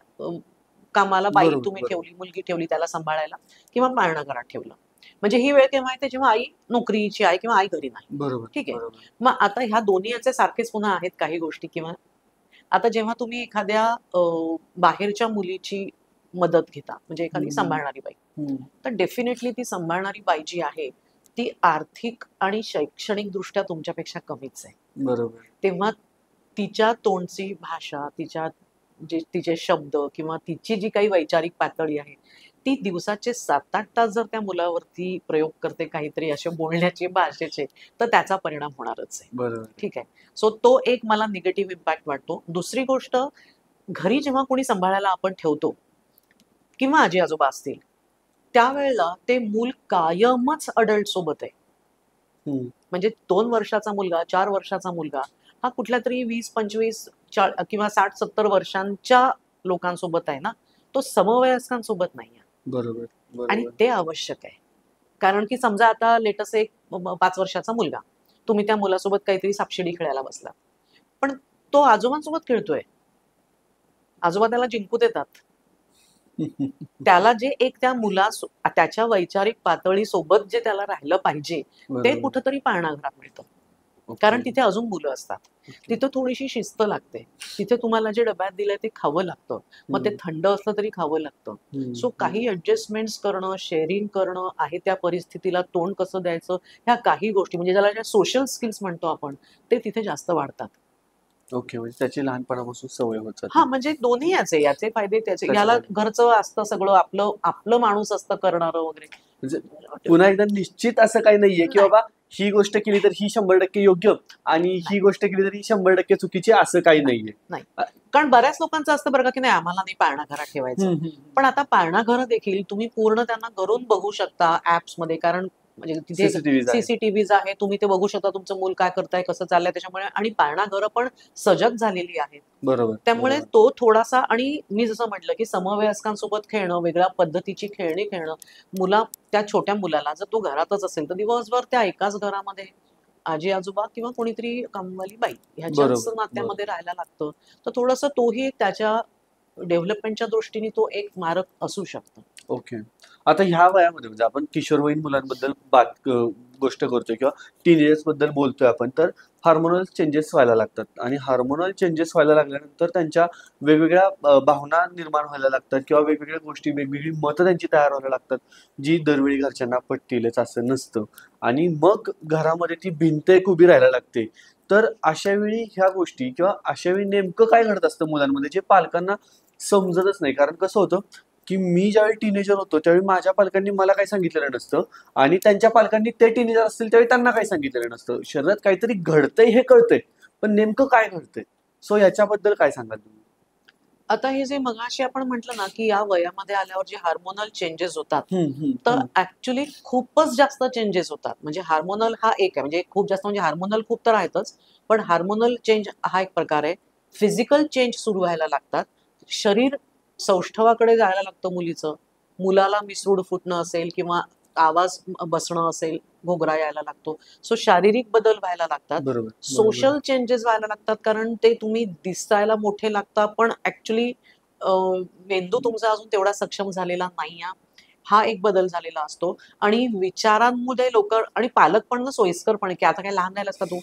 कामाला बाई तुम्ही ठेवली, मुलगी ठेवली त्याला सांभाळायला, किंवा पाळणा घरात ठेवलं. म्हणजे ही वेळ केव्हा येते, जेव्हा आई नोकरीची आहे किंवा आई घरी नाही. ठीक आहे. मग आता ह्या दोन्ही याचे सारखेच पुन्हा आहेत काही गोष्टी. किंवा आता जेव्हा तुम्ही एखाद्या बाहेरच्या मुलीची मदत घेता, म्हणजे एखादी सांभाळणारी बाई, तर डेफिनेटली ती सांभाळणारी बाई जी आहे ती आर्थिक आणि शैक्षणिक दृष्ट्या तुमच्यापेक्षा कमीच आहे. तेव्हा तिच्या तोंडची भाषा, तिचे शब्द किंवा तिची जी काही वैचारिक पातळी आहे, ती दिवसाचे 7-8 तास जर त्या मुलावरती प्रयोग करते काहीतरी असे बोलण्याचे, भाषेचे, तर त्याचा परिणाम होणारच आहे. बरोबर. ठीक आहे. सो तो एक मला निगेटिव्ह इम्पॅक्ट वाटतो. दुसरी गोष्ट, घरी जेव्हा कोणी सांभाळायला आपण ठेवतो किंवा आजी-आजोबा असतील, त्यावेळेला ते मूल कायमच अडल्ट सोबत आहे. हम्म. म्हणजे 2 वर्षाचा मुलगा, 4 वर्षाचा मुलगा हा कुठल्यातरी 20-25 किंवा 60-70 वर्षांच्या लोकांसोबत आहे ना, तो समवयस्कांसोबत नाहीये. बरोबर आणि बरोबर. ते आवश्यक आहे. कारण की समजा आता लेटस एक 5 वर्षाचा मुलगा, तुम्ही त्या मुलासोबत काहीतरी सापशिडी खेळायला बसला, पण तो आजोबांसोबत खेळतोय. आजोबा त्याला जिंकू देतात. त्याला जे एक त्याच्या वैचारिक पातळी सोबत जे त्याला राहिलं पाहिजे, ते बरोबर. कुठंतरी पाळणाघरात मिळतं. ओके. कारण तिथे अजून मुलं असतात. तिथं थोडीशी शिस्त लागते. तिथे तुम्हाला जे डब्यात दिलंय ते खावं लागतं. मग ते थंड असलं तरी खावं लागतं. सो काही ऍडजस्टमेंट्स करणं, शेअरिंग करणं, आहे त्या परिस्थितीला तोंड कसं द्यायचं, ह्या काही गोष्टी म्हणजे ज्याला सोशल स्किल्स म्हणतो आपण, ते तिथे जास्त वाढतात. ओके, म्हणजे त्याची लहानपणापासून सवय होत जाते. हा, म्हणजे दोन्ही याचे फायदे त्याचे. त्याचे याला फायदे. घरचं असतं सगळं, आपलं आपलं माणूस असतं करणारं वगैरे. म्हणजे पुन्हा एकदा निश्चित असं काही नाहीये की नाही. बाबा ही गोष्ट केली तर ही 100% योग्य आणि ही गोष्ट केली तर ही 100% चुकीची, असं काही नाहीये. नाही. कारण बऱ्याच लोकांचं असतं बरं का, की नाही आम्हाला नाही पाळणा घरात ठेवायचं. पण आता पाळणा घरं देखील तुम्ही पूर्ण त्यांना घरून बघू शकता ऍप्स मध्ये, कारण म्हणजे तिथे CCTVs आहे. सीसीटीव्हीज आहे, तुम्ही ते बघू शकता तुमचं मूल काय करताय, कसं चाललंय. त्याच्यामुळे आणि पाळणा घरं पण सजग झालेली आहेत. बरोबर. त्यामुळे बरोबर. तो थोडासा, आणि मी जसं म्हटलं की समवयस्कांसोबत खेळणं, वेगळ्या पद्धतीची खेळणी खेळणं, त्या छोट्या मुलाला जर तो घरातच असेल तर दिवसभर त्या एकाच घरामध्ये आजी आजोबा किंवा कोणीतरी कामवाली बाई ह्याच्याच बरोबर. नात्यामध्ये राहायला लागतं. तर थोडंसं तोही त्याच्या डेव्हलपमेंटच्या दृष्टीने तो एक मारक असू शकतो. ओके. आता ह्या वयामध्ये म्हणजे आपण किशोरवयीन मुलांबद्दल गोष्ट करतोय किंवा टीनेजर्स बद्दल बोलतोय आपण, तर हार्मोनल चेंजेस व्हायला लागतात आणि हार्मोनल चेंजेस व्हायला लागल्यानंतर त्यांच्या वेगवेगळ्या भावना निर्माण व्हायला लागतात किंवा वेगवेगळ्या गोष्टी, वेगवेगळी मतं त्यांची तयार व्हायला लागतात, जी दरवेळी घरच्यांना पटतीलच असं नसतं आणि मग घरामध्ये ती भिंत एक उभी राहायला लागते. तर अशा वेळी ह्या गोष्टी किंवा अशा वेळी नेमकं काय घडत असतं मुलांमध्ये, जे पालकांना समजतच नाही. कारण कसं होतं की मी ज्यावेळी टीनेजर होतो त्यावेळी माझ्या पालकांनी मला काही सांगितलेलं नसतं आणि त्यांच्या पालकांनी ते टीनेजर असतील त्यावेळी त्यांना काही सांगितलेलं नसतं. शरीरात काहीतरी घडतंय हे कळतंय, पण नेमकं काय घडतंय? सो याच्याबद्दल काय सांगाल तुम्ही? आता हे जे मगाशी आपण म्हटलं ना, की या वयामध्ये आल्यावर जे हार्मोनल चेंजेस होतात, तर ऍक्च्युली खूपच जास्त चेंजेस होतात. म्हणजे हार्मोनल हा एक आहे, म्हणजे खूप जास्त म्हणजे हार्मोनल खूप तर आहेतच, पण हार्मोनल चेंज हा एक प्रकार आहे. फिजिकल चेंज सुरू व्हायला लागतात. शरीर सौष्ठवाकडे जायला लागतं मुलीचं. मुलाला मिसरूड फुटणं असेल किंवा आवाज बसणं असेल, घोगरा यायला लागतो. सो शारीरिक बदल व्हायला लागतात. बरोबर. सोशल चेंजेस व्हायला लागतात, कारण ते तुम्ही दिसायला मोठे लागता, पण ऍक्च्युली मेंदू तुमचा अजून तेवढा सक्षम झालेला नाही. हा एक बदल झालेला असतो. आणि विचारांमध्ये लोक आणि पालक पण ना सोयीस्करपणे, की आता काय लहान राहिलास का तू,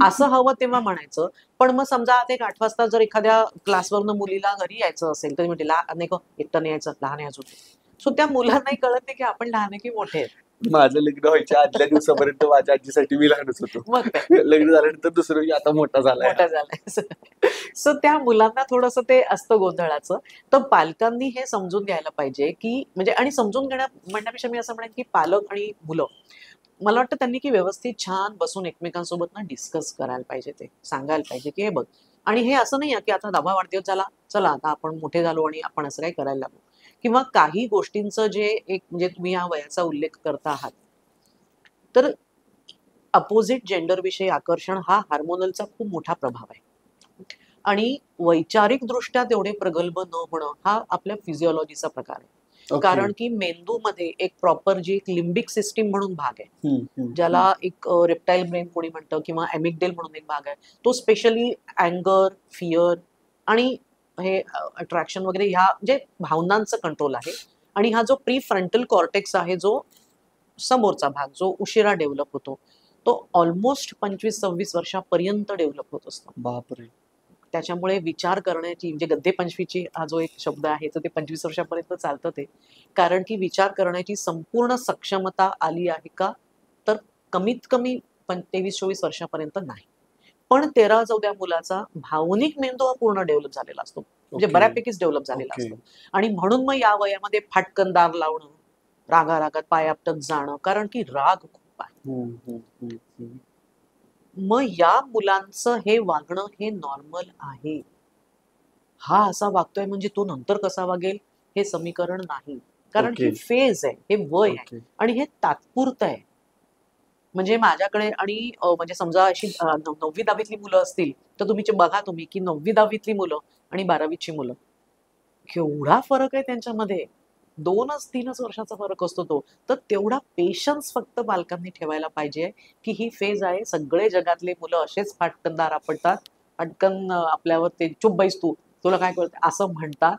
असं हवं तेव्हा म्हणायचं. पण मग समजा आता एक 8 वाजता जर एखाद्या क्लासवरनं मुलीला घरी यायचं असेल, तर म्हणते नाही का, एकटं नाही यायचं, लहान आहे अजून. सो त्या मुलांनाही कळत नाही की आपण लहान आहे की मोठे आहेत. माझं लग्न व्हायच्या आदल्या दिवसापर्यंत माझ्या आजीसाठी मी लहानच होतो. मग काय, लग्न झाल्यानंतर दुसरं आता मोठा झालाय. मोठा झालाय. सो त्या मुलांना थोडंसं ते असतं गोंधळाचं. तर पालकांनी हे समजून घ्यायला पाहिजे, की म्हणजे, आणि समजून म्हणण्यापेक्षा मी असं म्हणेन की पालक आणि मुलं, मला वाटतं त्यांनी की व्यवस्थित छान बसून एकमेकांसोबत ना डिस्कस करायला पाहिजे, ते सांगायला पाहिजे की हे बघ. आणि हे असं नाही की आता 10वा वाढदिवस झाला, चला आता आपण मोठे झालो आणि आपण असं काही करायला लागलो. किंवा काही गोष्टींचं जे एक म्हणजे तुम्ही या वयाचा उल्लेख करता आहात, तर अपोजिट जेंडर विषयी आकर्षण हा हार्मोनलचा खूप मोठा प्रभाव आहे. आणि वैचारिक दृष्ट्या तेवढे प्रगल्भ न होणं हा आपल्या फिजिओलॉजीचा प्रकार आहे. कारण की मेंदूमध्ये एक प्रॉपर जी एक लिम्बिक सिस्टीम म्हणून भाग आहे, ज्याला एक रेप्टाईल ब्रेन कोणी म्हणतं, किंवा एमिगडेल म्हणून एक भाग आहे. तो स्पेशली अँगर, फिअर आणि हे अट्रॅक्शन वगैरे ह्या जे भावनांचं कंट्रोल आहे. आणि हा जो प्री फ्रंटल कॉर्टेक्स आहे, जो समोरचा भाग, जो उशिरा डेव्हलप होतो, तो ऑलमोस्ट 25-26 वर्षापर्यंत डेव्हलप होत असतो. बापरे. त्याच्यामुळे विचार करण्याची, म्हणजे गद्दे 25ची हा जो एक शब्द आहे, तर ते 25 वर्षापर्यंत चालतं ते. कारण की विचार करण्याची संपूर्ण सक्षमता आली आहे का, तर कमीत कमी 23-24 वर्षापर्यंत नाही. पण 13-14 मुलाचा भावनिक मेंदू हा पूर्ण डेव्हलप झालेला असतो, म्हणजे ओके. बऱ्यापैकीच डेव्हलप झालेला ओके. असतो. आणि म्हणून मग या वयामध्ये फाटकन दार लावणं, रागारागात पाय आपटत जाणं, कारण की राग खूप आहे. हम्म, हम्म, हम्म, हम्म. मग या मुलांचं हे वागणं हे नॉर्मल आहे. हा असा वागतोय म्हणजे तो नंतर कसा वागेल हे समीकरण नाही. कारण ओके. ही फेज आहे, हे वय आहे ओके. आणि हे तात्पुरतं आहे. म्हणजे माझ्याकडे आणि म्हणजे समजा अशी 9वी-10वीतली मुलं असतील, तर बघा तुम्ही की 9वी-10वीतली मुलं आणि 12वीची मुलं, केवढा फरक आहे त्यांच्यामध्ये. 2-3 वर्षाचा फरक असतो तो. तर तेवढा पेशन्स फक्त पालकांनी ठेवायला पाहिजे, की ही फेज आहे. सगळे जगातले मुलं असेच फाटकन दार आपटतात. पटकन आपल्यावर ते "चुप बैस तू, तुला काय कळतं?" असं म्हणतात.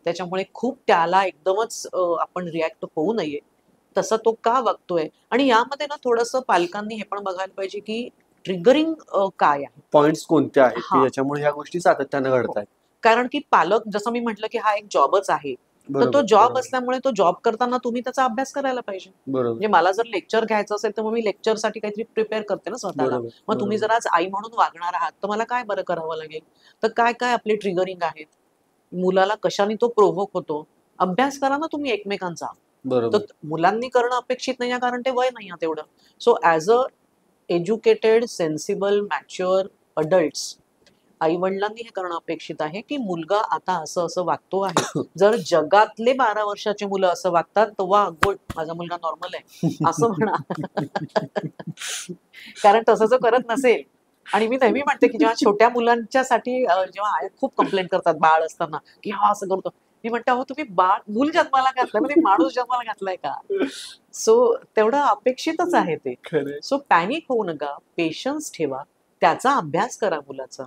त्याच्यामुळे खूप त्याला एकदमच आपण रिॲक्ट होऊ नये. तसं तो का वागतोय? आणि यामध्ये ना थोडंसं पालकांनी हे पण बघायला पाहिजे, की ट्रिगरिंग काय आहे? पॉइंट्स कोणते आहेत की हां. ज्याच्यामुळे ह्या गोष्टी सातत्यानं हो. घडतायत? कारण की पालक जसं मी म्हटलं, की हा एक जॉबच आहे. तर तो बरोबर, जॉब बरोबर, असल्यामुळे तो जॉब करताना तुम्ही त्याचा अभ्यास करायला पाहिजे. बरोबर, म्हणजे मला जर लेक्चर घ्यायचं असेल, तर मग मी लेक्चरसाठी काहीतरी प्रिपेअर करते ना स्वतःला. बरोबर, मग तुम्ही बरोबर, जर आज आई म्हणून वागणार आहात, तर मला काय बरं करावं लागेल? तर काय-काय आपले ट्रिगरिंग आहेत? मुलाला कशाने तो प्रोव्होक होतो? अभ्यास करा ना तुम्ही एकमेकांचा. तर बरोबर. मुलांनी करणं अपेक्षित नाहीये, कारण ते वय नाहीये तेवढं. So as a educated, sensible, mature adults, आई-वडिलांनी हे करणं अपेक्षित आहे, की मुलगा आता असं-असं वागतो आहे. जर जगातले 12 वर्षाची मुलं असं वागतात, तर वाह! गुड, माझा मुलगा नॉर्मल आहे, असं म्हणा. कारण तसं जर करत नसेल आणि मी नेहमी म्हणते, की जेव्हा छोट्या मुलांच्यासाठी जेव्हा आया खूप कंप्लेंट करतात बाळ असताना, की हा असं करतो. मी म्हणते, "अहो तुम्ही मूल जन्माला घातलंय, मग ते माणूस जन्माला घातलाय का?" सो तेवढं अपेक्षितच आहे ते. खरंय. सो पॅनिक होऊ नका, पेशन्स ठेवा, त्याचा अभ्यास करा मुलाचा.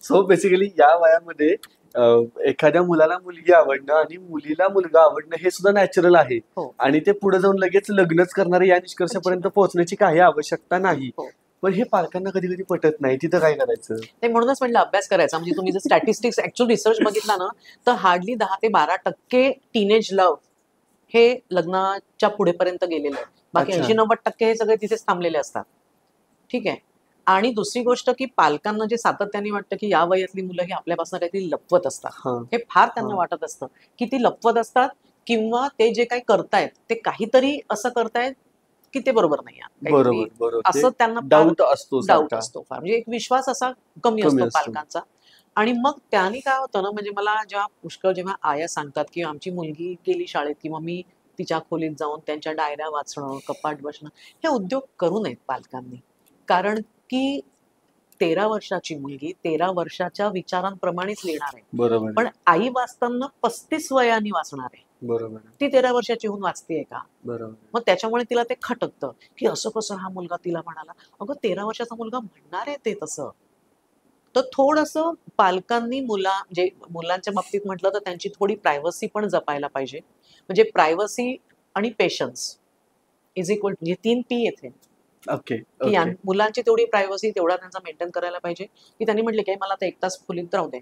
सो बेसिकली या वयामध्ये अ, एखाद्या मुलाला मुलगी आवडणं आणि मुलीला मुलगा आवडणं हे सुद्धा नॅचरल आहे. हो, आणि ते पुढे जाऊन लगेच लग्नच करणारे या निष्कर्षापर्यंत अजिबात. पोहोचण्याची काही आवश्यकता नाही. हो. पण हे पालकांना कधी-कधी पटत नाही. तिथं काय करायचं? ते म्हणूनच म्हटलं अभ्यास करायचा. म्हणजे तुम्ही जर स्टॅटिस्टिक्स ॲक्चुअल रिसर्च बघितला ना, तर हार्डली 10 ते 12% टीनेज लव्ह हे लग्नाच्या पुढेपर्यंत गेलेलं आहे. बाकी अच्छा. 80-90% हे सगळे तिथेच थांबलेले असतात. ठीक आहे. आणि दुसरी गोष्ट, की पालकांना जे सातत्याने वाटतं, की या वयातली मुलं ही आपल्यापासून काहीतरी लपवत असतात. हां, हे फार त्यांना हां. वाटत असतं, की ती लपवत असतात किंवा ते जे काही करतायत, ते काहीतरी असं करतायत, की ते बरोबर नाही आहे. काहीतरी बरोबर, बरोबर. ते असं त्यांना फार डाऊट असतो डाऊट सारखा. असतो फार. म्हणजे एक विश्वास असा कमी कमी असतो असतो. पालकांचा. आणि मग त्याने काय होतं ना, म्हणजे मला जेव्हा पुष्कळ जेव्हा आया सांगतात, की आमची मुलगी गेली शाळेत किंवा मी तिच्या खोलीत जाऊन त्यांच्या डायऱ्या वाचणं, कपाट बसणं, हे उद्योग करू नयेत पालकांनी. कारण की 13 वर्षाची मुलगी 13 वर्षाच्या विचारांप्रमाणेच लिहिणार आहे. बरोबर आहे. पण आई वाचताना 35 वयाने वाचणार आहे. बरोबर आहे. ती 13 वर्षाची होऊन वाचतेय का? बरोबर. मग त्याच्यामुळे तिला ते खटकतं, की असं कसं हा मुलगा तिला म्हणाला. अगं 13 वर्षाचा मुलगा म्हणणार आहे ते तसं. तर थोडंसं पालकांनी म्हणजे मुलांच्या बाबतीत म्हटलं तर त्यांची थोडी प्रायव्हसी पण जपायला पाहिजे. म्हणजे प्रायव्हसी आणि पेशन्स इज इक्वल म्हणजे 3 पी येथे. ओके, की ओके. मुलांची तेवढी प्रायव्हसी तेवढा त्यांचा मेंटेन करायला पाहिजे, की त्यांनी म्हटले, की "मला आता 1 तास खोलीत राहू दे."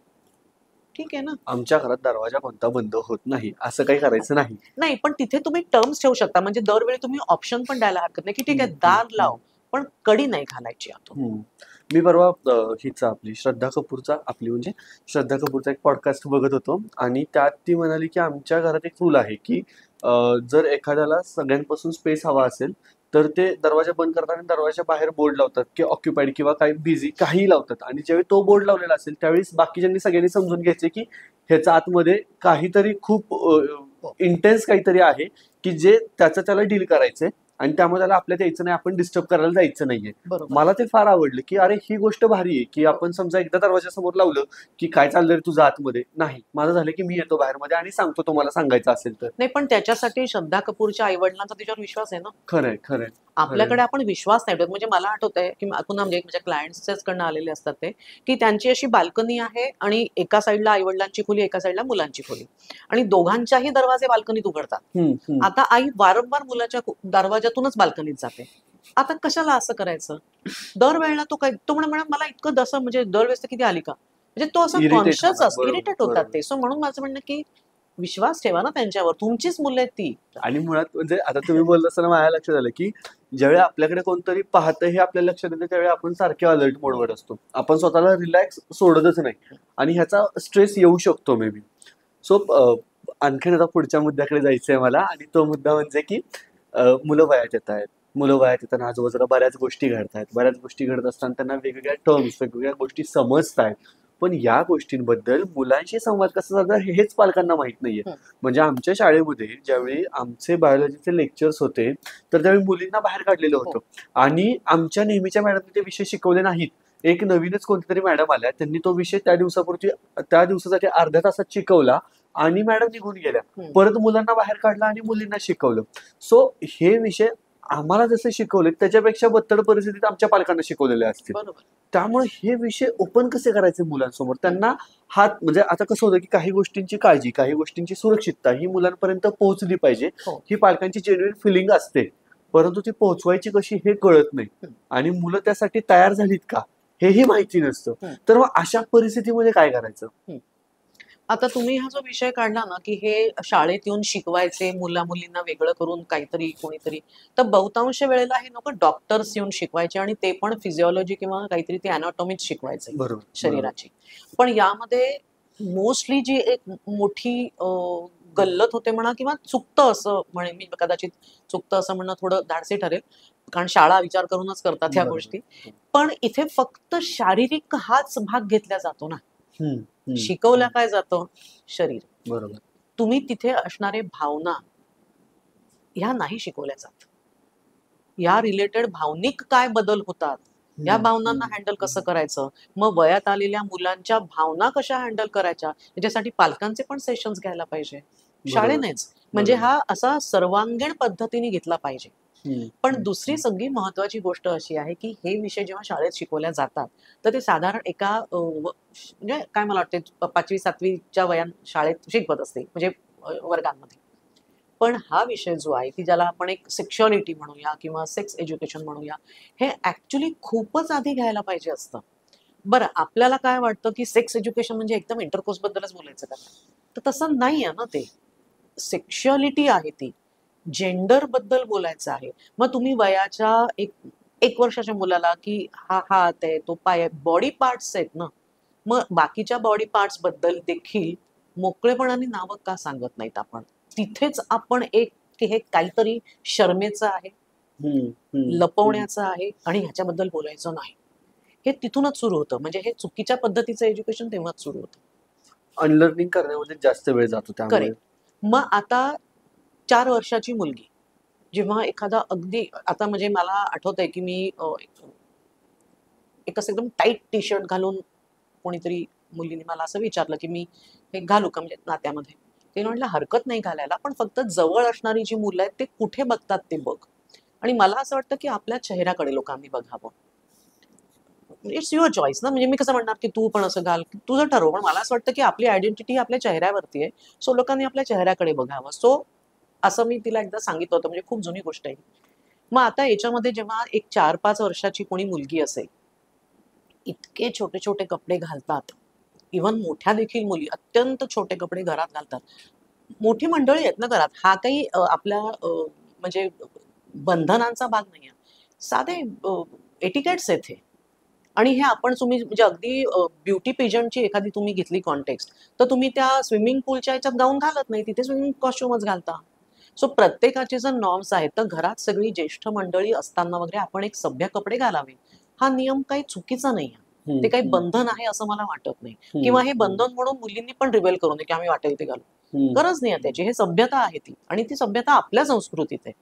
ठीक आहे ना. आमच्या घरात दरवाजा कोणता बंद होत नाही. असं काही करायचं नाही. नाही, पण तिथे तुम्ही टर्म्स ठेवू शकता. म्हणजे दरवेळी तुम्ही ऑप्शन पण द्यायला हरकत नाही, की ठीक हं, आहे हं, दार हं, लाव, पण कडी नाही घालायची आतून. हं. मी परवा हिचा आपली श्रद्धा कपूरचा आपली म्हणजे श्रद्धा कपूरचा एक पॉडकास्ट बघत होतो आणि त्यात ती म्हणाली, की आमच्या घरात एक रूल आहे, की अ, जर एखाद्याला सगळ्यांपासून स्पेस हवा असेल, तर ते दरवाजा बंद करतात आणि दरवाजाच्या बाहेर बोर्ड लावतात, की ऑक्युपाईड किंवा काही बिझी काहीही लावतात आणि ज्यावेळी तो बोर्ड लावलेला असेल, त्यावेळेस बाकीच्यांनी सगळ्यांनी समजून घ्यायचे, की ह्याच्या आतमध्ये काहीतरी खूप हो, इंटेन्स काहीतरी आहे, की जे त्याचं त्याला डील करायचंय आणि त्यामुळे त्याला आपल्यात यायचं नाही, आपण डिस्टर्ब करायला जायचं नाहीये. बरोबर. मला ते फार आवडलं, की अरे ही गोष्ट भारी आहे, की आपण समजा एकदा दरवाजासमोर लावलं, की काय चाललंय रे तुझं आतमध्ये? नाही. माझं झालं, की मी येतो बाहेरमध्ये आणि सांगतो तुम्हाला सांगायचं असेल तर. नाही, पण त्याच्यासाठी श्रद्धा कपूरच्या आई-वडिलांचा तिच्यावर विश्वास आहे ना. खरंय, खरंय, खरंय. आपल्याकडे आपण विश्वास नाही ठेवत. म्हणजे मला आठवतंय, की पुन्हा म्हणजे माझ्या क्लायंट्सच्याच कडनं आलेले असतात ते, की त्यांची अशी बाल्कनी आहे आणि एका साइडला आई-वडिलांची खोली, एका साइडला मुलांची खोली आणि दोघांच्याही दरवाजे बाल्कनीत उघडतात. हं, हं. आता आई वारंवार मुलाच्या दरवाजातूनच बाल्कनीत जाते. आता कशाला असं करायचं? दरवेळेला तो म्हणा मला इतकं म्हणजे दरवेळेस तर किती आली का? म्हणजे तो असा इरिटेट कॉन्शियस होणार. बरोबर, इरिटेट होतात बरोबर. ते. सो म्हणून माझं म्हणणं, की विश्वास ठेवा ना त्यांच्यावर, तुमचीच मुलं आहेत ती. आणि मुळात म्हणजे आता तुम्ही बोलत असताना माझ्या लक्षात आलं की ज्यावेळी आपल्याकडे कोणतरी पाहतं हे आपल्या लक्षात येतं त्यावेळी आपण सारखे अलर्ट मोडवर असतो, आपण स्वतःला रिलॅक्स सोडतच नाही आणि ह्याचा स्ट्रेस येऊ शकतो मे बी. सो आणखीन आता पुढच्या मुद्द्याकडे जायचंय मला, आणि तो मुद्दा म्हणजे की मुलं वयात येत आहेत, मुलं वयात येताना आजूबाजूला बऱ्याच गोष्टी घडत आहेत, बऱ्याच गोष्टी घडत असताना त्यांना वेगवेगळ्या टर्म्स वेगवेगळ्या गोष्टी समजत आहेत, पण या गोष्टींबद्दल मुलांशी संवाद कसा साधणार हेच पालकांना माहित नाहीये. म्हणजे आमच्या शाळेमध्ये ज्यावेळी आमचे बायोलॉजीचे लेक्चर्स होते तर त्यावेळी मुलींना बाहेर काढलेलं होतं आणि आमच्या नेहमीच्या मॅडमने ते विषय शिकवले नाहीत. एक नवीनच कोणतीतरी मॅडम आल्या, त्यांनी तो विषय त्या दिवसासाठी अर्ध्या तासात शिकवला आणि मॅडम निघून गेल्या. परत मुलांना बाहेर काढलं आणि मुलींना शिकवलं. सो हे विषय आम्हाला जसे शिकवले त्याच्यापेक्षा बत्तड परिस्थितीत आमच्या पालकांना शिकवलेले असतील. बरोबर. त्यामुळे हे विषय ओपन कसे करायचे मुलांसमोर, त्यांना हात म्हणजे आता कसं होतं की काही गोष्टींची काळजी, काही गोष्टींची सुरक्षितता ही मुलांपर्यंत पोहोचली पाहिजे, ही पालकांची जेन्युइन फिलिंग असते, परंतु ती पोहोचवायची कशी हे कळत नाही आणि मुलं त्यासाठी तयार झालीत का हेही माहिती नसतं. तर मग अशा परिस्थितीमध्ये काय करायचं? आता तुम्ही हा जो विषय काढला ना की हे शाळेत येऊन शिकवायचे मुला मुलींना वेगळं करून काहीतरी कोणीतरी, तर बहुतांश वेळेला हे लोक डॉक्टर्स येऊन शिकवायचे आणि ते पण फिजिओलॉजी किंवा काहीतरी ते अनाटॉमीच शिकवायचे शरीराची. पण यामध्ये मोस्टली जी एक मोठी गल्लत होते म्हणा किंवा चुकतं असं म्हणे मी, कदाचित चुकतं असं म्हणणं थोडं धाडसी ठरेल कारण शाळा विचार करूनच करतात ह्या गोष्टी, पण इथे फक्त शारीरिक हाच भाग घेतला जातो ना, शिकवल्या काय जातं शरीर. बरोबर. तुम्ही तिथे असणारे भावना ह्या नाही शिकवल्या जात. या रिलेटेड भावनिक काय बदल होतात, या भावनांना हँडल कसं करायचं, मग वयात आलेल्या मुलांच्या भावना कशा हँडल करायच्या याच्यासाठी पालकांचे पण सेशन्स घ्यायला पाहिजे शाळेनेच. म्हणजे हा असा सर्वांगीण पद्धतीने घेतला पाहिजे. पण दुसरी सगळी महत्वाची गोष्ट अशी आहे की हे विषय जेव्हा शाळेत शिकवल्या जातात तर ते साधारण एका म्हणजे काय मला वाटते 5वी-7वीच्या वयात शाळेत शिकवत असते म्हणजे वर्गांमध्ये. पण हा विषय जो आहे की ज्याला आपण एक सेक्शुअलिटी म्हणूया किंवा सेक्स एज्युकेशन म्हणूया, हे ऍक्च्युली खूपच आधी घ्यायला पाहिजे असतं. बरं, आपल्याला काय वाटतं की सेक्स एज्युकेशन म्हणजे एकदम इंटरकोर्स बद्दलच बोलायचं का, तर तसं नाही आहे ना. ते सेक्शुअलिटी आहे, ती जेंडर बद्दल बोलायचं आहे. मग तुम्ही वयाच्या एक वर्षाच्या मुलाला की हा हात आहे, तो पाय आहे, बॉडी पार्ट्स आहेत ना, मग बाकीच्या बॉडी पार्ट्स बद्दल देखील मोकळेपणाने नावं का सांगत नाहीत आपण. तिथेच आपण एक की हे काहीतरी शर्मेचं आहे, लपवण्याचं आहे आणि ह्याच्याबद्दल बोलायचं नाही, हे तिथूनच सुरू होतं. म्हणजे हे चुकीच्या पद्धतीचं एज्युकेशन तेव्हाच सुरू होतं. अनलर्निंग करण्यामध्ये जास्त वेळ जातो त्यामुळे. मग आता 4 वर्षाची मुलगी जेव्हा एखादा अगदी, आता म्हणजे मला आठवतंय की मी एक असं एकदम टाईट टी शर्ट घालून कोणीतरी मुलीने मला असं विचारलं की मी हे घालू का म्हणजे नात्यामध्ये. ते म्हटलं हरकत नाही घालायला, पण फक्त जवळ असणारी जी मुलं आहेत ते कुठे बघतात ते बघ. आणि मला असं वाटतं की आपल्या चेहऱ्याकडे लोकांनी बघावं. इट्स युअर चॉईस ना, म्हणजे मी कसं म्हणणार की तू पण असं घाल, तुझं ठरव, पण मला असं वाटतं की आपली आयडेंटिटी आपल्या चेहऱ्यावरती आहे, सो लोकांनी आपल्या चेहऱ्याकडे बघावं. सो असं मी तिला एकदा सांगितलं होतं, म्हणजे खूप जुनी गोष्ट आहे. मग आता याच्यामध्ये जेव्हा एक 4-5 वर्षाची कोणी मुलगी असेल, इतके छोटे छोटे कपडे घालतात, इव्हन मोठ्या देखील मुली अत्यंत छोटे कपडे घरात घालतात. मोठी मंडळी आहेत ना घरात, हा काही आपल्या म्हणजे बंधनांचा भाग नाही आहे, साधे एटिकेट्स आहेत हे. आणि हे आपण तुम्ही म्हणजे अगदी ब्युटी पेजंटची एखादी तुम्ही घेतली कॉन्टेक्स्ट, तर तुम्ही त्या स्विमिंग पूलच्या ह्याच्यात गाऊन घालत नाही, तिथे स्विमिंग कॉस्ट्युमच घालता. सो प्रत्येकाचे जर नॉर्म्स आहेत तर घरात सगळी ज्येष्ठ मंडळी असताना वगैरे आपण एक सभ्य कपडे घालावे, हा नियम काही चुकीचा नाही आहे. ते काही बंधन आहे असं मला वाटत नाही, किंवा हे बंधन म्हणून मुलींनी पण रिवेल करू नये की आम्ही वाटेल ते घालू. गरज नाही आहे त्याची, हे सभ्यता आहे ती, आणि ती सभ्यता आपल्या संस्कृतीत आहे.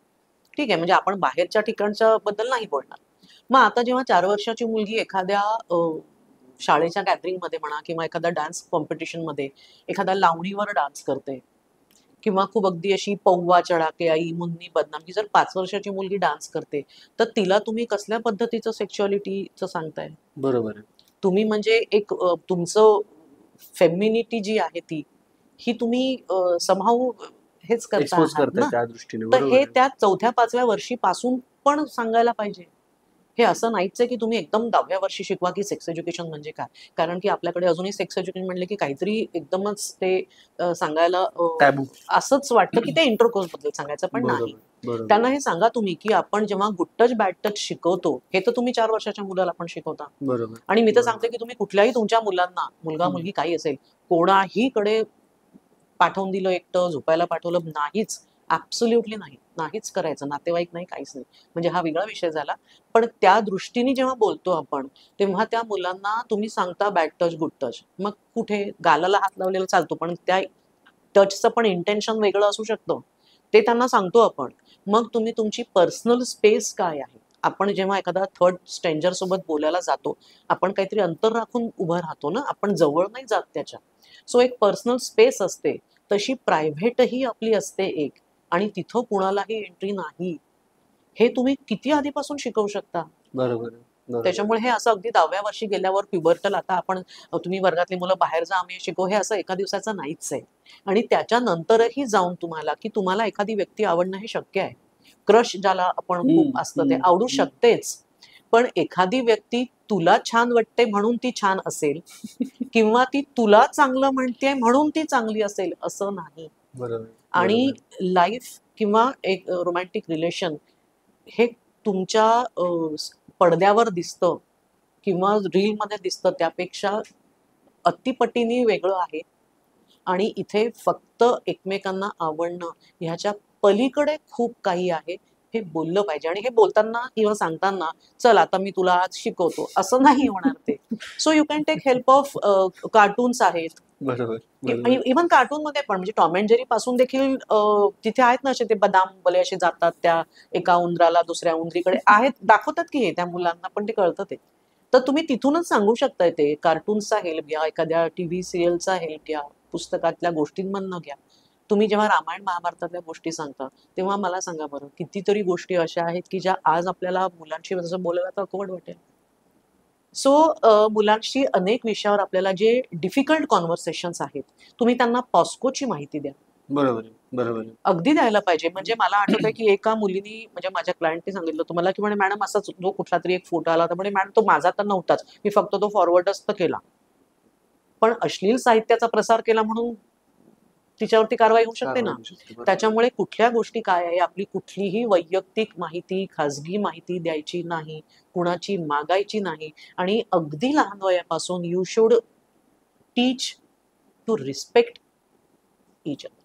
ठीक आहे, म्हणजे आपण बाहेरच्या ठिकाणच्या बद्दल नाही बोलणार. मग आता जेव्हा 4 वर्षाची मुलगी एखाद्या शाळेच्या गॅदरिंग मध्ये म्हणा किंवा एखाद्या डान्स कॉम्पिटिशन मध्ये एखाद्या लावणीवर डान्स करते, किंवा खूप अगदी अशी पौवा चढा के आई मुन्नी बदनाम, जर 5 वर्षाची मुलगी डान्स करते तर तिला तुम्ही कसल्या पद्धतीचं सेक्शुअलिटीचं सांगताय. बरोबर आहे. तुम्ही म्हणजे एक तुमचं फेमिनिटी जी आहे ती ही तुम्ही समहाऊ हेच करता त्या दृष्टीने. तर हे त्या 4थ्या-5व्या वर्षी पासून पण सांगायला पाहिजे. हे असं नाहीच आहे की तुम्ही एकदम 10व्या वर्षी शिकवा की सेक्स एज्युकेशन म्हणजे काय. कारण की आपल्याकडे अजूनही सेक्स एज्युकेशन म्हणले की काहीतरी एकदमच ते सांगायला टॅबू. असंच वाटतं की ते इंटरकोर्स बद्दल सांगायचं, पण नाही. बरोबर बरोबर. त्यांना हे सांगा तुम्ही की आपण जेव्हा गुड टच बॅड टच शिकवतो, हे तर तुम्ही 4 वर्षाच्या मुलाला पण शिकवता. बरोबर. आणि मी तर बरोबर. सांगते की तुम्ही कुठल्याही तुमच्या मुलांना, मुलगा मुलगी काही असेल, कोणाहीकडे पाठवून दिलं एकटं, झोपायला पाठवलं, नाहीच. ऍब्सोल्युटली नाही. नाहीच करायचं. नातेवाईक नाही, काहीच नाही. म्हणजे हा वेगळा विषय झाला. पण त्या दृष्टीने जेव्हा बोलतो आपण, तेव्हा त्या मुलांना तुम्ही सांगता बॅड टच, गुड टच. मग कुठे गालाला हात लावलेला चालतो, पण त्या टचचं पण इंटेन्शन वेगळं असू शकतं. ते त्यांना सांगतो आपण. मग तुम्ही तुमची पर्सनल स्पेस काय आहे? आपण जेव्हा एखादा थर्ड स्ट्रेंजर सोबत बोलायला जातो, आपण काहीतरी अंतर राखून उभं राहतो ना, आपण जवळ नाही जात त्याच्या. सो एक पर्सनल स्पेस असते, तशी प्रायव्हेटही आपली असते एक, आणि तिथं कुणालाही एंट्री नाही. हे तुम्ही किती आधीपासून शिकवू शकता. बरोबर बरोबर. त्याच्यामुळे हे असं अगदी 10व्या वर्षी गेल्यावर प्युबर्टल आता आपण तुम्ही वर्गातली मुलं बाहेर जा आम्ही शिकवू, हे असं एका दिवसाचं नाहीच आहे. आणि त्याच्यानंतरही जाऊन तुम्हाला की तुम्हाला एखादी व्यक्ती आवडणं हे शक्य आहे. क्रश ज्याला आपण खूप असतं ते आवडू शकतेच. पण एखादी व्यक्ती तुला छान वाटते म्हणून ती छान असेल किंवा ती तुला चांगलं म्हणते म्हणून ती चांगली असेल असं नाही. बरोबर. आणि लाईफ किंवा एक रोमॅन्टिक रिलेशन हे तुमच्या पडद्यावर दिसतं किंवा रीलमध्ये दिसतं त्यापेक्षा अतिपटीने वेगळं आहे. आणि इथे फक्त एकमेकांना आवडणं ह्याच्या पलीकडे खूप काही आहे, हे बोललं पाहिजे. आणि हे बोलताना किंवा सांगताना चल आता मी तुला आज शिकवतो असं नाही होणार ते. So you can take help of cartoons आहेत. बरोबर बरोबर. इव्हन कार्टून मध्ये पण म्हणजे टॉम अँड जेरी पासून देखील तिथे आहेत ना असे ते बदाम बले असे जातात त्या एका उंदराला दुसऱ्या उंदरीकडे आहेत, दाखवतात की हे त्या मुलांना पण ते कळतं ते. तर तुम्ही तिथूनच सांगू शकताय ते कार्टून्सचा हेल्प घ्या, एखाद्या टीव्ही सिरियलचा हेल्प घ्या, पुस्तकातल्या गोष्टींमधनं घ्या. तुम्ही जेव्हा रामायण महाभारतातल्या गोष्टी सांगता तेव्हा मला सांगा बरं कितीतरी गोष्टी अशा आहेत की ज्या आज आपल्याला मुलांशी जसं बोलायला तर अकवर्ड वाटेल. सो मुलांशी अनेक विषयावर आपल्याला जे डिफिकल्ट कॉन्व्हर्सेशन्स आहेत, तुम्ही त्यांना पॉस्कोची माहिती द्या. बरोबर आहे, बरोबर आहे. अगदी द्यायला पाहिजे. म्हणजे मला आठवतंय की एका मुलीनी म्हणजे माझ्या क्लायंटने सांगितलं होतं मला की म्हणे मॅडम असाच जो कुठला तरी एक फोटो आला होता, म्हणे मॅडम तो माझा तर नव्हताच, मी फक्त तो फॉरवर्डच तर केला. पण अश्लील साहित्याचा प्रसार केला म्हणून तिच्यावरती कारवाई होऊ शकते ना. त्याच्यामुळे कुठल्या गोष्टी काय आहे, आपली कुठलीही वैयक्तिक माहिती, खाजगी माहिती द्यायची नाही, कुणाची मागायची नाही. आणि अगदी लहान वयापासून you should teach to respect each other.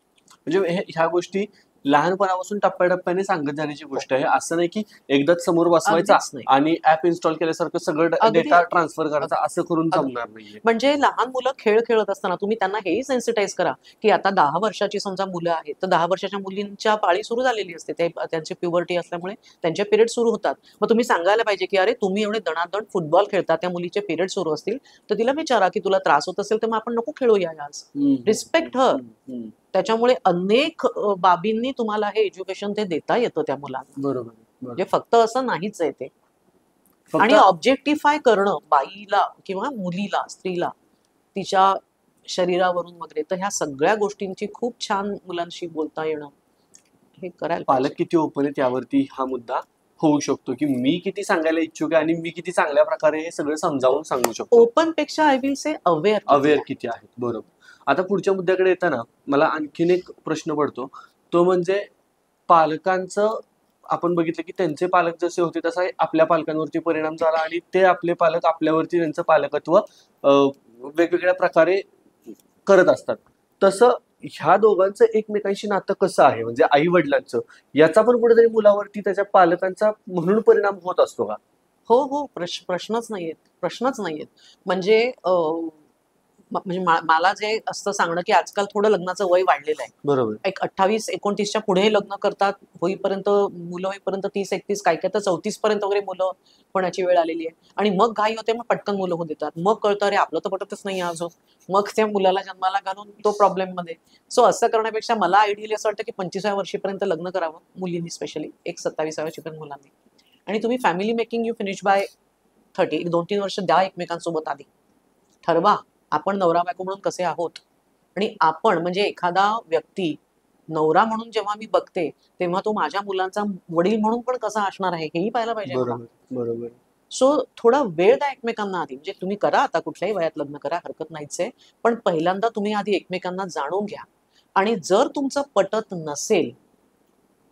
म्हणजे ह्या गोष्टी लहानपणापासून टप्प्याटप्प्याने सांगत जाण्याची गोष्ट आहे. असं नाही की एकदाच समोर बसवायचा अगदीच नाही. आणि ऍप इन्स्टॉल केल्यासारखं सगळं अगदी- डेटा ट्रान्सफर करायचा, असं करून अगदी. जमणार नाहीये. म्हणजे लहान मुलं खेळ खेळत असताना तुम्ही त्यांना हेही सेन्सिटाईज करा की आता 10 वर्षाची समजा मुलं आहेत तर 10 वर्षाच्या मुलींच्या पाळी सुरू झालेली असते, ते त्यांची प्युबर्टी असल्यामुळे त्यांचे पिरियड सुरू होतात. मग तुम्ही सांगायला पाहिजे की अरे तुम्ही एवढे दणादण फुटबॉल खेळता, त्या मुलीचे पिरियड सुरू असतील तर तिला विचारा की तुला त्रास होत असेल तर मग आपण नको खेळूया आज. Respect her. त्याच्यामुळे अनेक बाबींनी तुम्हाला हे एज्युकेशन ते देता येतं त्या मुलांना. बरोबर म्हणजे फक्त असं नाहीच आहे ते. आणि ऑब्जेक्टिफाय करणं बाईला किंवा मुलीला, स्त्रीला तिच्या शरीरावरून वगैरे, तर ह्या सगळ्या गोष्टींची खूप छान मुलांशी बोलता येणं हे करायला पालक पाहिजे. किती ओपन आहेत यावरती हा मुद्दा होऊ शकतो की मी किती सांगायला इच्छुक आहे आणि मी किती चांगल्या प्रकारे हे सगळं समजावून सांगू शकतो. ओपन पेक्षा I will say aware. Aware किती आहेत. बरोबर. आता पुढच्या मुद्द्याकडे येताना मला आणखीन एक प्रश्न पडतो, तो म्हणजे पालकांचं. आपण बघितलं की त्यांचे पालक जसे होते तसा आपल्या पालकांवरती परिणाम झाला आणि ते आपले पालक आपल्यावरती त्यांचं पालकत्व वेगवेगळ्या प्रकारे करत असतात. तसं ह्या दोघांचं एकमेकांशी नातं कसं आहे, म्हणजे आई वडिलांचं, याचा पण कुठेतरी मुलावरती त्याच्या पालकांचा म्हणून परिणाम होत असतो का? हो हो, प्रश्नच नाहीयेत, प्रश्नच नाहीयेत. म्हणजे म्हणजे मला जे असतं सांगणं की आजकाल थोडं लग्नाचं वय वाढलेलं आहे. बरोबर. एक 28-29च्या पुढे लग्न करतात, होईपर्यंत मुलं होईपर्यंत 30-31, काय काय तर 34 पर्यंत वगैरे मुलं होण्याची वेळ आलेली आहे. आणि मग घाई होते, मग पटकन मुलं होऊन देतात. मग कळतं अरे आपलं तर पटतच नाही अजून. मग त्या मुलाला जन्माला घालून तो प्रॉब्लेम मध्ये. सो असं करण्यापेक्षा मला आयडियली असं वाटतं की 25व्या वर्षीपर्यंत लग्न करावं मुलींनी, स्पेशली एक 27व्या वर्षीपर्यंत मुलांनी. आणि तुम्ही family making you finish by 30. 2-3 वर्ष द्या एकमेकांसोबत आधी. ठरवा आपण नवरा बायको म्हणून कसे आहोत. आणि आपण म्हणजे एखादा व्यक्ती नवरा म्हणून जेव्हा मी बघते तेव्हा तो माझ्या मुलांचा वडील म्हणून पण कसा असणार आहे हेही पाहायला पाहिजे मला. बरोबर बरोबर सो थोडा वेळ द्या एकमेकांना आधी. म्हणजे तुम्ही करा, आता कुठल्याही वयात लग्न करा, हरकत नाहीच आहे, पण पहिल्यांदा तुम्ही आधी एकमेकांना जाणून घ्या. आणि जर तुमचं पटत नसेल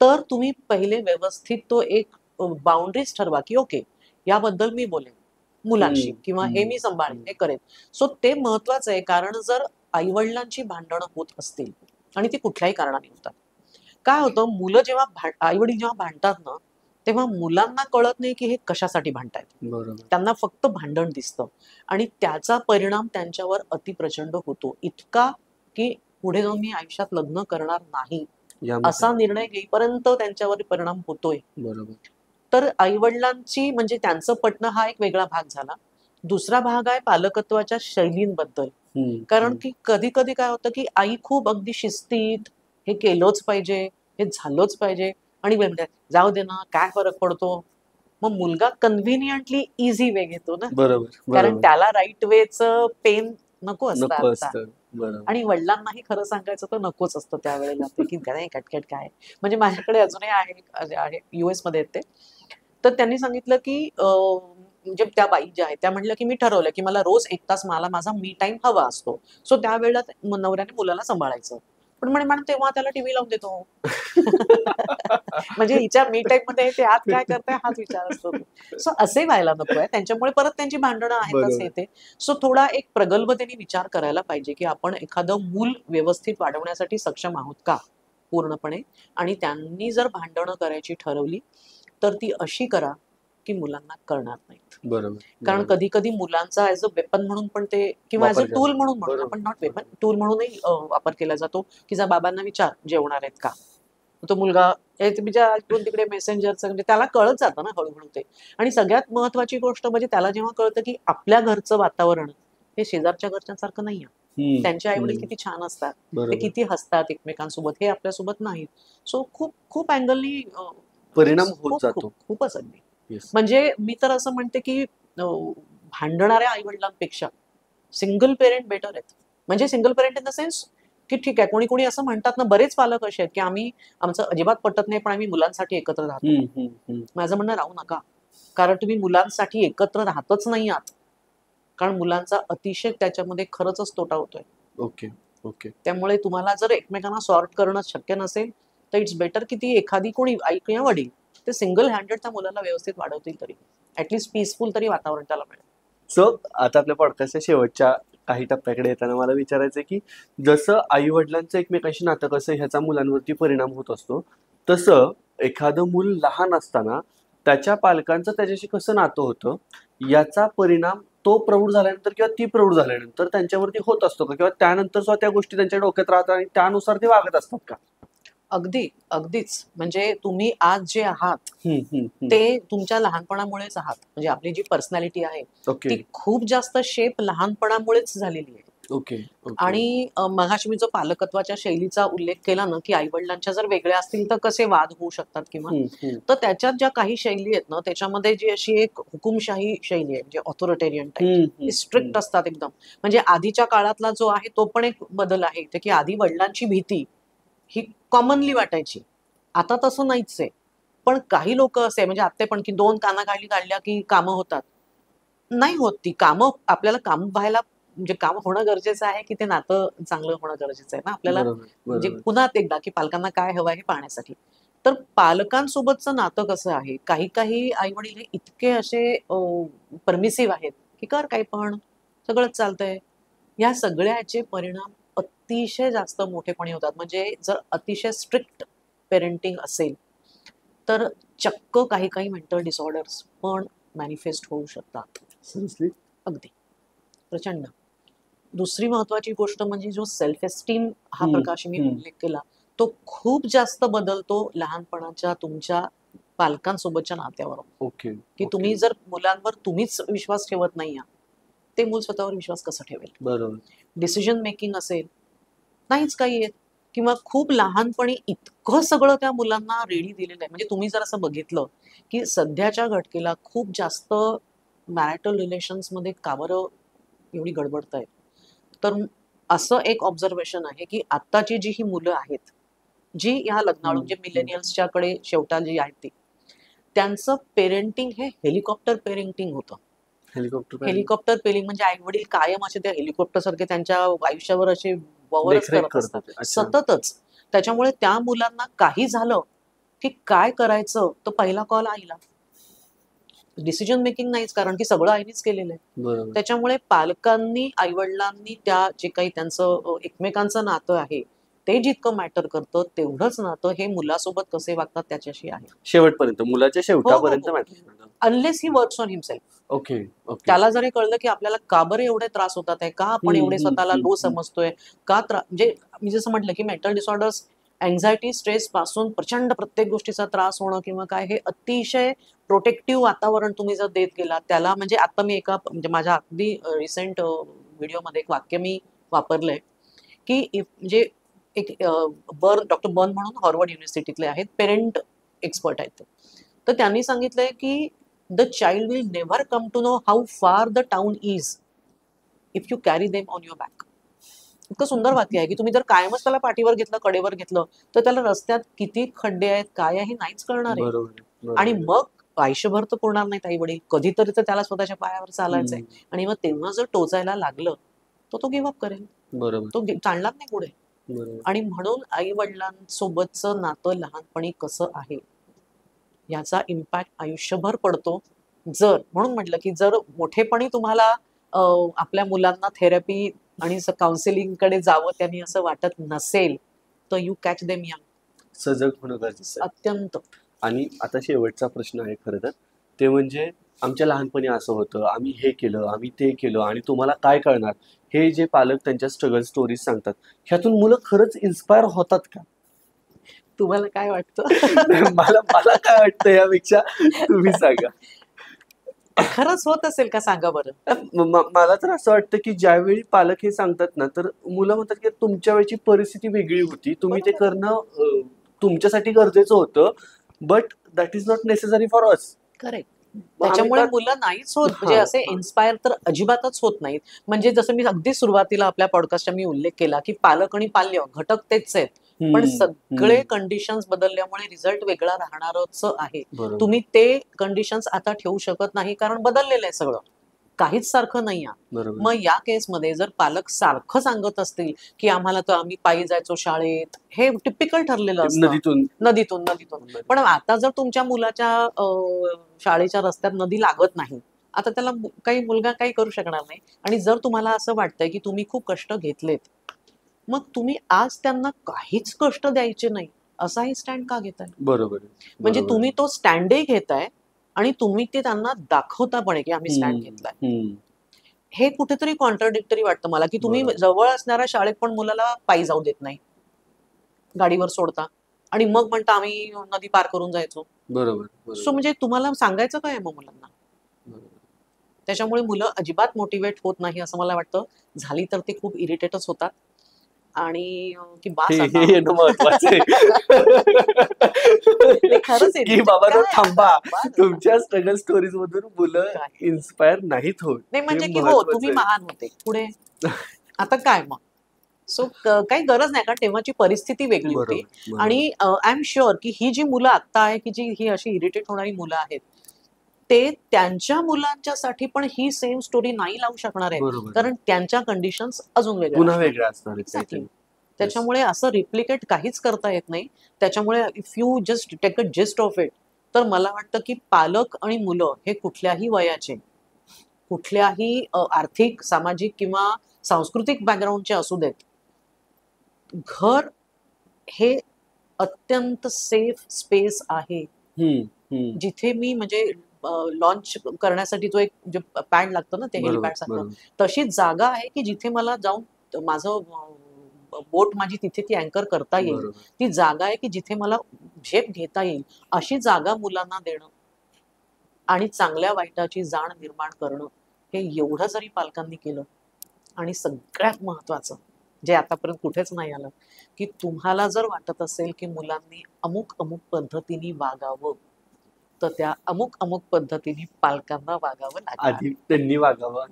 तर तुम्ही पहिले व्यवस्थित तो एक बाउंड्रीज ठरवा की ओके, याबद्दल मी बोलेन मुलांशी, किंवा हे मी सांभाळेन, हे करेन. सो ते महत्वाचं आहे, कारण जर आईवडिलांची भांडणं होत असतील आणि ती कुठल्याही कारणाने होतात, काय होतं, मुलं जेव्हा आईवडील जेव्हा भांडतात ना, तेव्हा मुलांना कळत नाही की हे कशासाठी भांडतायत. बरोबर त्यांना फक्त भांडण दिसतं आणि त्याचा परिणाम त्यांच्यावर अतिप्रचंड होतो, इतका की पुढे जाऊन मी आयुष्यात लग्न करणार नाही यामध्ये असा निर्णय घेईपर्यंत त्यांच्यावर परिणाम होतोय. बरोबर तर आईवडिलांची म्हणजे त्यांचं पटणं हा एक वेगळा भाग झाला. दुसरा भाग आहे पालकत्वाच्या शैलींबद्दल. कारण की कधी कधी काय होतं की आई खूप अगदी शिस्तीत, हे केलंच पाहिजे, हे झालंच पाहिजे, आणि म्हणते जाऊ दे ना, काय फरक पडतो. मग मुलगा कन्व्हिनियंटली इझी वे घेतो ना, बरोबर कारण बरोबर त्याला राईट वेच पेन नको असतं नको आता. असतं बरोबर आणि वडिलांनाही खरं सांगायचं तर नकोच असतं त्यावेळेला ते, की काय कटकट काय. म्हणजे माझ्याकडे अजूनही आहे US मध्ये आहेत ते. तर त्यांनी सांगितलं की म्हणजे त्या बाई ज्या आहेत त्या म्हटलं की मी ठरवलं की मला रोज 1 तास मला माझा मी टाइम हवा असतो. सो त्यावेळेला नवऱ्याने मुलाला सांभाळायचं. पण म्हणे मॅडम तेव्हा त्याला टीव्ही लावून देतो. म्हणजे हिच्या मी टाइम मध्ये ते आत काय करताय हाच विचार असतो. सो असे व्हायला नकोय. त्यांच्यामुळे परत त्यांची भांडणं आहेतच हे बरोबर ते. सो थोडा एक प्रगल्भतेने विचार करायला पाहिजे की आपण एखादं मूल व्यवस्थित वाढवण्यासाठी सक्षम आहोत का पूर्णपणे. आणि त्यांनी जर भांडणं करायची ठरवली तर ती अशी करा की मुलांना कळणार नाहीत. बरोबर कारण बरोबर कधी कधी मुलांचा ऍज अ वेपन म्हणून पण ते, किंवा ऍज अ वापर टूल केला म्हणून म्हणून, आपण नॉट बरोबर वेपन, टूल म्हणूनही वापर केला जातो. की जा बाबांना विचार जेवणार आहेत का. तो मुलगा तुमच्या इकडून तिकडे मेसेंजरचं, म्हणजे त्याला कळत जातं ना हळूहळू ते. आणि सगळ्यात महत्वाची गोष्ट म्हणजे त्याला जेव्हा कळतं की आपल्या घरचं वातावरण हे शेजारच्या घरच्यांसारखं नाहीये. त्यांचे आई वडील किती छान असतात, ते बरोबर किती हसतात एकमेकांसोबत, हे आपल्यासोबत नाहीत. सो खूप खूप अँगलनी परिणाम होत खूप खूप जातो खूपच अगदी. येस म्हणजे मी तर असं म्हणते की भांडणाऱ्या आई वडिलांपेक्षा सिंगल पेरेंट बेटर आहेत. म्हणजे single parent in the sense की ठीक आहे, कोणी कोणी असं म्हणतात ना, बरेच पालक असे आहेत की आम्ही, आमचं अजिबात पटत नाही पण आम्ही मुलांसाठी एकत्र राहतो. माझं म्हणणं राहू नका, कारण तुम्ही मुलांसाठी एकत्र राहतच नाही आहात, कारण मुलांचा अतिशय त्याच्यामध्ये खरंच तोटा होतोय. ओके ओके त्यामुळे तुम्हाला जर एकमेकांना सॉर्ट करणं शक्य नसेल तर इट्स बेटर की ती एखादी कोणी आई किंवा वडील ते सिंगल हँडेड त्या मुलाला व्यवस्थित वाढवतील, तरी ऍटलीस्ट पीसफुल तरी वातावरण त्याला मिळेल. सो आता आपल्या पॉडकास्टच्या शेवटच्या काही टप्प्याकडे येताना मला विचारायचं की जसं आई वडिलांचं एकमेकांशी नातं कसं ह्याचा मुलांवरती परिणाम होत असतो, तसं एखादं मूल लहान असताना त्याच्या पालकांचं त्याच्याशी कसं नातं होतं याचा परिणाम तो प्रौढ झाल्यानंतर किंवा ती प्रौढ झाल्यानंतर त्यांच्यावरती होत असतो का, किंवा त्यानंतर सुद्धा त्या गोष्टी त्यांच्या डोक्यात राहतात आणि त्यानुसार ते वागत असतात का? अगदी अगदीच. म्हणजे तुम्ही आज जे आहात ते तुमच्या लहानपणामुळेच आहात. म्हणजे आपली जी पर्सनॅलिटी आहे ओके ती खूप जास्त शेप लहानपणामुळेच झालेली आहे. ओके ओके आणि मगाशी मी जो पालकत्वाच्या शैलीचा उल्लेख केला ना, की आईवडिलांच्या जर वेगळ्या असतील तर कसे वाद होऊ शकतात किंवा, तर त्याच्यात ज्या काही शैली आहेत ना, त्याच्यामध्ये जी अशी एक हुकुमशाही शैली आहे, म्हणजे ऑथॉरिटेरियन टाईप, स्ट्रिक्ट असतात एकदम. म्हणजे आधीच्या काळातला जो आहे तो पण एक बदल आहे इथे, की आधी वडिलांची भीती ही कॉमनली वाटायची, आता तसं नाहीच आहे. पण काही लोक असे म्हणजे आत्ते पण, की 2 कानाखाली काढल्या की कामं होतात. नाही होत ती कामं. आपल्याला काम व्हायला, म्हणजे काम होणं गरजेचं आहे की ते नातं चांगलं होणं गरजेचं आहे ना आपल्याला. बरोबर म्हणजे बरोबर पुन्हा एकदा की पालकांना काय हवं हे पाहण्यासाठी. तर पालकांसोबतचं नातं कसं आहे, काही काही आई वडील हे इतके असे परमिसिव्ह आहेत की कर काही पण, सगळंच चालतंय. या सगळ्याचे परिणाम अतिशय जास्त मोठेपणी होतात. म्हणजे जर अतिशय स्ट्रिक्ट पेरेंटिंग असेल तर चक्क काही काही मेंटल डिसऑर्डर्स पण मॅनिफेस्ट होऊ शकतात. सिरियसली अगदी प्रचंड. दुसरी महत्वाची गोष्ट म्हणजे जो सेल्फ एस्टीम हा प्रकाश मी उल्लेख केला, तो खूप जास्त बदलतो लहानपणाच्या तुमच्या पालकांसोबतच्या नात्यावर. ओके की ओके तुम्ही जर मुलांवर तुम्हीच विश्वास ठेवत नाही आहात, ते मूल स्वतःवर विश्वास कसा ठेवेल. बरोबर डिसिजन मेकिंग असेल, नाहीच काही येत. किंवा खूप लहानपणी इतकं सगळं त्या मुलांना रेडी दिलेलं आहे. म्हणजे तुम्ही जर असं बघितलं की सध्याच्या घटकेला खूप जास्त मॅरिटल रिलेशन्स मध्ये का बरं एवढी गडबडत आहेत, तर असं एक ऑब्झर्वेशन आहे की आत्ताची जी ही मुलं आहेत जी ह्या लग्नाळू जे मिलेनियल्सच्याकडे शेवटा जी आहेत ती, त्यांचं पेरेंटिंग हे हेलिकॉप्टर पेरेंटिंग होतं. हेलिकॉप्टर पेरिंग म्हणजे आई वडील कायम असे त्या हेलिकॉप्टर सारखे त्यांच्या आयुष्यावर असे ववरच देखरेख करत करत असतात होते. अच्छा. सततच. त्याच्यामुळे त्या मुलांना काही झालं की काय करायचं तो पहिला कॉल आईला. डिसिजन मेकिंग नाहीच, कारण की सगळं आईनेच केलेलं आहे. बरोबर. त्याच्यामुळे पालकांनी आईवडिलांनी त्या जे काही त्यांचं एकमेकांचं नातं आहे ते जितकं मॅटर करतं तेवढंच नातं हे मुलासोबत कसे वागतात त्याच्याशी आहे. शेवटपर्यंत, मुलाच्या शेवटापर्यंत हो. matter करतं. Unless he works on himself. Okay, okay. त्याला जरी कळलं की आपल्याला का बरं एवढे त्रास होतात आहे, का आपण एवढे स्वतःला लो समजतोय, का म्हणजे मी जसं म्हटलं की मेंटल डिसऑर्डर्स, अँझायटी, स्ट्रेस पासून प्रचंड प्रत्येक गोष्टीचा त्रास होणं किंवा काय, हे अतिशय प्रोटेक्टिव्ह वातावरण तुम्ही जर देत गेला त्याला. म्हणजे आता मी एका म्हणजे माझ्या अगदी रिसेंट व्हिडिओमध्ये एक वाक्य मी वापरलंय की म्हणजे एक डॉक्टर बर्न म्हणून हार्वर्ड युनिव्हर्सिटीतले आहेत, पेरेंट एक्सपर्ट आहेत. तर त्यांनी सांगितलंय की the child will never come to know how far the town is if you carry them on your back. इतकं सुंदर वाक्य आहे की तुम्ही जर कायमच त्याला पाठीवर घेतलं, कडेवर घेतलं, तर त्याला रस्त्यात किती खड्डे आहेत, काय आहे नाहीच कळणार आहे. आणि मग आयुष्यभर तर पुरणार नाहीत आई वडील, कधीतरी तर त्याला स्वतःच्या पायावर चालायचंय. आणि मग तेव्हा जर टोचायला लागलं तर तो गिव्ह अप करेल, तो चालणार नाही पुढे. आणि म्हणून आई वडिलांसोबतचं नातं लहानपणी कसं आहे याचा इम्पॅक्ट आयुष्यभर पडतो. जर म्हणून म्हटलं की जर मोठेपणी तुम्हाला आपल्या मुलांना थेरपी आणि काउन्सिलिंग कडे जावं त्यांनी असं वाटत नसेल तर यू कॅच देम यंग. सजग होणं गरजेचं आहे अत्यंत. आणि आता शेवटचा प्रश्न आहे खरं तर, ते म्हणजे आमच्या लहानपणी असं होतं, आम्ही हे केलं, आम्ही ते केलं आणि तुम्हाला काय कळणार, हे जे पालक त्यांच्या स्ट्रगल स्टोरीज सांगतात, ह्यातून मुलं खरंच इन्स्पायर होतात का? तुम्हाला काय वाटतं? मला मला काय वाटतं यापेक्षा तुम्ही सांगा. खरंच होत असेल का सांगा बरं. मला तर असं वाटतं की ज्यावेळी पालक हे सांगतात ना, तर मुलं म्हणतात की तुमच्या वेळची परिस्थिती वेगळी होती, तुम्ही ते करणं तुमच्यासाठी गरजेचं होतं, but that is not necessary for us. Correct. त्याच्यामुळे मुलं नाहीच होत, म्हणजे असे इन्स्पायर तर अजिबातच होत नाहीत. म्हणजे जसं मी अगदी सुरुवातीला आपल्या पॉडकास्टचा मी उल्लेख केला की पालक आणि पाल्य घटक तेच आहेत, पण सगळे कंडिशन्स बदलल्यामुळे रिझल्ट वेगळा राहणारच आहे. तुम्ही ते कंडिशन्स आता ठेवू शकत नाही, कारण बदललेलं आहे सगळं, काहीच सारखं नाही आहे. मग या केसमध्ये जर पालक सारखं सांगत असतील की आम्हाला तर आम्ही पायी जायचो शाळेत, हे टिपिकल ठरलेलं असतं, नदीतून. पण आता जर तुमच्या मुलाच्या शाळेच्या रस्त्यात नदी लागत नाही, आता त्याला काही मुलगा काही करू शकणार नाही. आणि जर तुम्हाला असं वाटतंय की तुम्ही खूप कष्ट घेतलेत, मग तुम्ही आज त्यांना काहीच कष्ट द्यायचे नाही असाही स्टँड का घेताय? बरोबर. म्हणजे तुम्ही तो स्टँडही घेताय आणि तुम्ही ते त्यांना दाखवता पण की आम्ही स्टँड घेतलाय. हे कुठेतरी कॉन्ट्राडिक्टरी वाटतं मला की तुम्ही जवळ असणाऱ्या शाळेत पण मुलाला पायी जाऊ देत नाही, गाडीवर सोडता आणि मग म्हणता आम्ही नदी पार करून जायचो. बरोबर. सो म्हणजे तुम्हाला सांगायचं काय मग मुलांना? त्याच्यामुळे मुलं अजिबात मोटिवेट होत नाही असं मला वाटतं. झाली तर ते खूप इरिटेटच होतात आणि की बास आता. हे महत्वाचं आहे खरंच की बाबा तो थांबा, तुमच्या स्ट्रगल स्टोरीज मधून मुलं इन्स्पायर नाहीत होत. नाही म्हणजे की हो तुम्ही महान होते पुढे, आता काय मग. सो काही गरज नाही, कारण तेव्हाची परिस्थिती वेगळी होती. आणि आय एम शुअर की ही जी मुलं आता आहे की जी ही अशी इरिटेट होणारी मुलं आहेत, ते त्यांच्या मुलांच्यासाठी पण ही सेम स्टोरी नाही लावू शकणार आहे, कारण त्यांच्या कंडिशन्स अजून वेगळ्या असणार. त्याच्यामुळे असं रिप्लिकेट काहीच करता येत नाही. त्याच्यामुळे if you just take a gist of it, तर मला वाटतं की पालक आणि मुलं हे कुठल्याही वयाचे, कुठल्याही आर्थिक, सामाजिक किंवा सांस्कृतिक बॅकग्राऊंडचे असू देत, घर हे अत्यंत सेफ स्पेस आहे. जिथे मी म्हणजे लॉन्च करण्यासाठी जो एक पॅड लागतो ना, ते हेलिपॅड सारखं, तशी जागा आहे की जिथे मला जाऊन माझं बोट माझी तिथे ती अँकर करता येईल. ती जागा आहे की जिथे मला झेप घेता येईल. अशी जागा मुलांना देणं आणि चांगल्या वाईटाची जाण निर्माण करणं, हे एवढं जरी पालकांनी केलं, आणि सगळ्यात महत्वाचं जे आतापर्यंत कुठेच नाही आलं, की तुम्हाला जर वाटत असेल की मुलांनी अमुक पद्धतीने वागावं, तर त्या अमुक पद्धतीने पालकांना वागावं लागेल. आधी त्यांनी वागावं,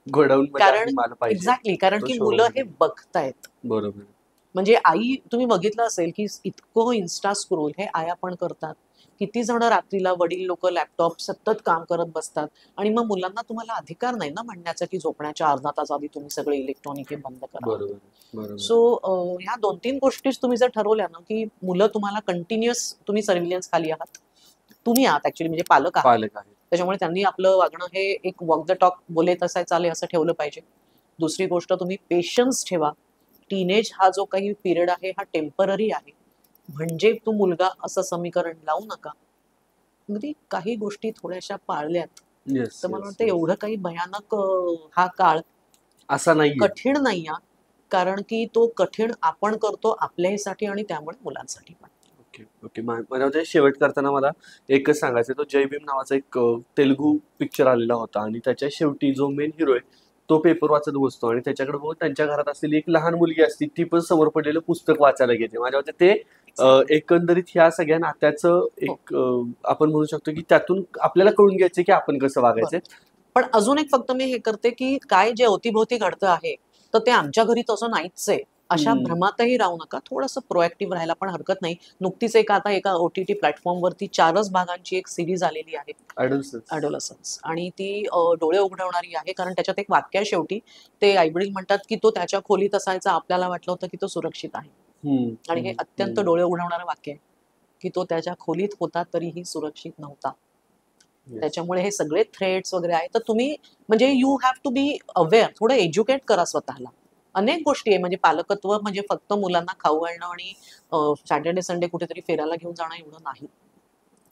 कारण एक्झॅक्टली, कारण की मुलं हे बघतायत. बरोबर. म्हणजे आई, तुम्ही बघितलं असेल की इतकं इन्स्टा स्क्रोल हे आया पण करतात. किती जण रात्रीला वडील लोक लॅपटॉप सतत काम करत बसतात आणि मग मुलांना तुम्हाला अधिकार नाही ना म्हणण्याचा की झोपण्याच्या अर्धा तास आधी तुम्ही सगळे इलेक्ट्रॉनिक हे बंद करा. बरोबर बरोबर. सो ह्या 2-3 गोष्टीच तुम्ही जर ठरवल्या ना की मुलं तुम्हाला कंटिन्युअस, तुम्ही सर्व्हिलन्स खाली आहात, तुम्ही आहात ऍक्च्युअली म्हणजे पालक आहात, पालक आहे. त्याच्यामुळे त्यांनी आपलं वागणं हे एक वॉक द टॉक, बोले तसाय चाले असं ठेवलं पाहिजे. दुसरी गोष्ट, तुम्ही पेशन्स ठेवा. टीनेज हा जो काही पिरियड आहे हा टेम्पररी आहे, म्हणजे तू मुलगा असं समीकरण लावू नका. अगदी काही गोष्टी थोड्याशा पाळल्यात येस, तर मला वाटतं एवढं काही भयानक हा काळ असा नाही. कठीण नाही, कारण की तो कठीण आपण करतो आपल्यासाठी आणि त्यामुळे मुलांसाठी पण. Okay okay. मला वाटतं शेवट करताना मला एकच सांगायचं, तो जय भीम नावाचा एक तेलुगू पिक्चर आलेला होता आणि त्याच्या शेवटी जो मेन हिरो आहे तो पेपर वाचत बसतो आणि त्याच्याकडे बघून त्यांच्या घरात असलेली एक लहान मुलगी असते, ती पण समोर पडलेलं पुस्तक वाचायला घेते. माझ्या मते ते एकंदरीत ह्या सगळ्या नात्याचं एक आपण म्हणू शकतो की त्यातून आपल्याला कळून घ्यायचं की आपण कसं वागायचं. पण अजून एक फक्त मी हे करते की काय जे अवतीभोवती घडतं आहे तर ते आमच्या घरी तसं नाहीच आहे अशा भ्रमातही राहू नका. थोडंसं प्रोएक्टिव्ह राहायला पण हरकत नाही. नुकतीच आता एका OTT प्लॅटफॉर्मवरती 4च भागांची एक सिरीज आलेली आहे, ॲडोलसन्स, आणि ती डोळे उघडवणारी आहे. कारण त्याच्यात एक वाक्य आहे शेवटी, ते आईवडील म्हणतात की तो त्याच्या खोलीत असायचा, आपल्याला वाटलं होतं की तो सुरक्षित आहे, आणि हे अत्यंत डोळे उघडवणारं वाक्य आहे की तो त्याच्या खोलीत होता तरीही सुरक्षित नव्हता. त्याच्यामुळे हे सगळे थ्रेट्स वगैरे आहे, तर तुम्ही म्हणजे you have to be aware, थोडं एज्युकेट करा स्वतःला. अनेक गोष्टी आहे, म्हणजे पालकत्व म्हणजे फक्त मुलांना खाऊ घालणं आणि सॅटर्डे संडे कुठेतरी फिरायला घेऊन जाणं एवढं नाही.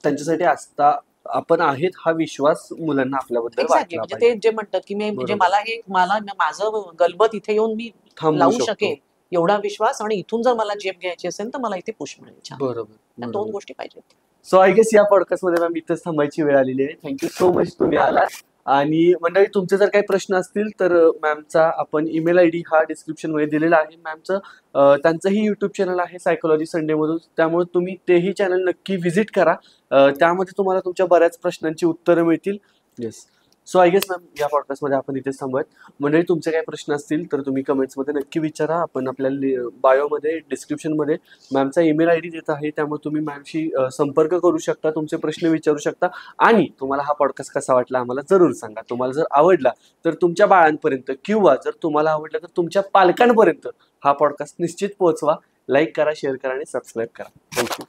त्यांच्यासाठी असता आपण आहेत हा विश्वास मुलांना आपल्याबद्दल वाटला म्हणजे ते जे म्हणतात की मी म्हणजे मला माझं गलबत इथे येऊन मी लावू शकेल एवढा विश्वास, आणि इथून जर मला जेब घ्यायची असेल तर मला इथे पुश मिळेल. बरोबर, 2 गोष्टी पाहिजेत. सो आय गेस या पॉडकास्ट मध्ये मॅम इथंच थांबायची वेळ आलेली आहे. थँक्यू सो मच तुम्ही आलात. आणि मंडळी, तुमचे जर काही प्रश्न असतील तर मॅमचा आपण ईमेल ID हा डिस्क्रिप्शन मध्ये दिलेला आहे. मॅमचं त्यांचंही युट्यूब चॅनल आहे सायकोलॉजी संडे मधून, त्यामुळे तुम्ही तेही चॅनल नक्की व्हिजिट करा. त्यामध्ये तुम्हाला तुमच्या बऱ्याच प्रश्नांची उत्तरं मिळतील. Yes. So I guess ma'am या पॉडकास्टमध्ये आपण इथेच थांबूयात. मंडळी, तुमचे काही प्रश्न असतील तर तुम्ही कमेंट्समध्ये नक्की विचारा. आपण आपल्या बायोमध्ये डिस्क्रिप्शनमध्ये मॅमचा ईमेल ID देत आहे, त्यामुळे तुम्ही मॅमशी संपर्क करू शकता, तुमचे प्रश्न विचारू शकता. आणि तुम्हाला हा पॉडकास्ट कसा वाटला आम्हाला जरूर सांगा. तुम्हाला जर आवडला तर तुमच्या बाळांपर्यंत, किंवा जर तुम्हाला आवडला तर तुमच्या पालकांपर्यंत हा पॉडकास्ट निश्चित पोहोचवा. लाईक करा, शेअर करा आणि सबस्क्राईब करा. थँक्यू.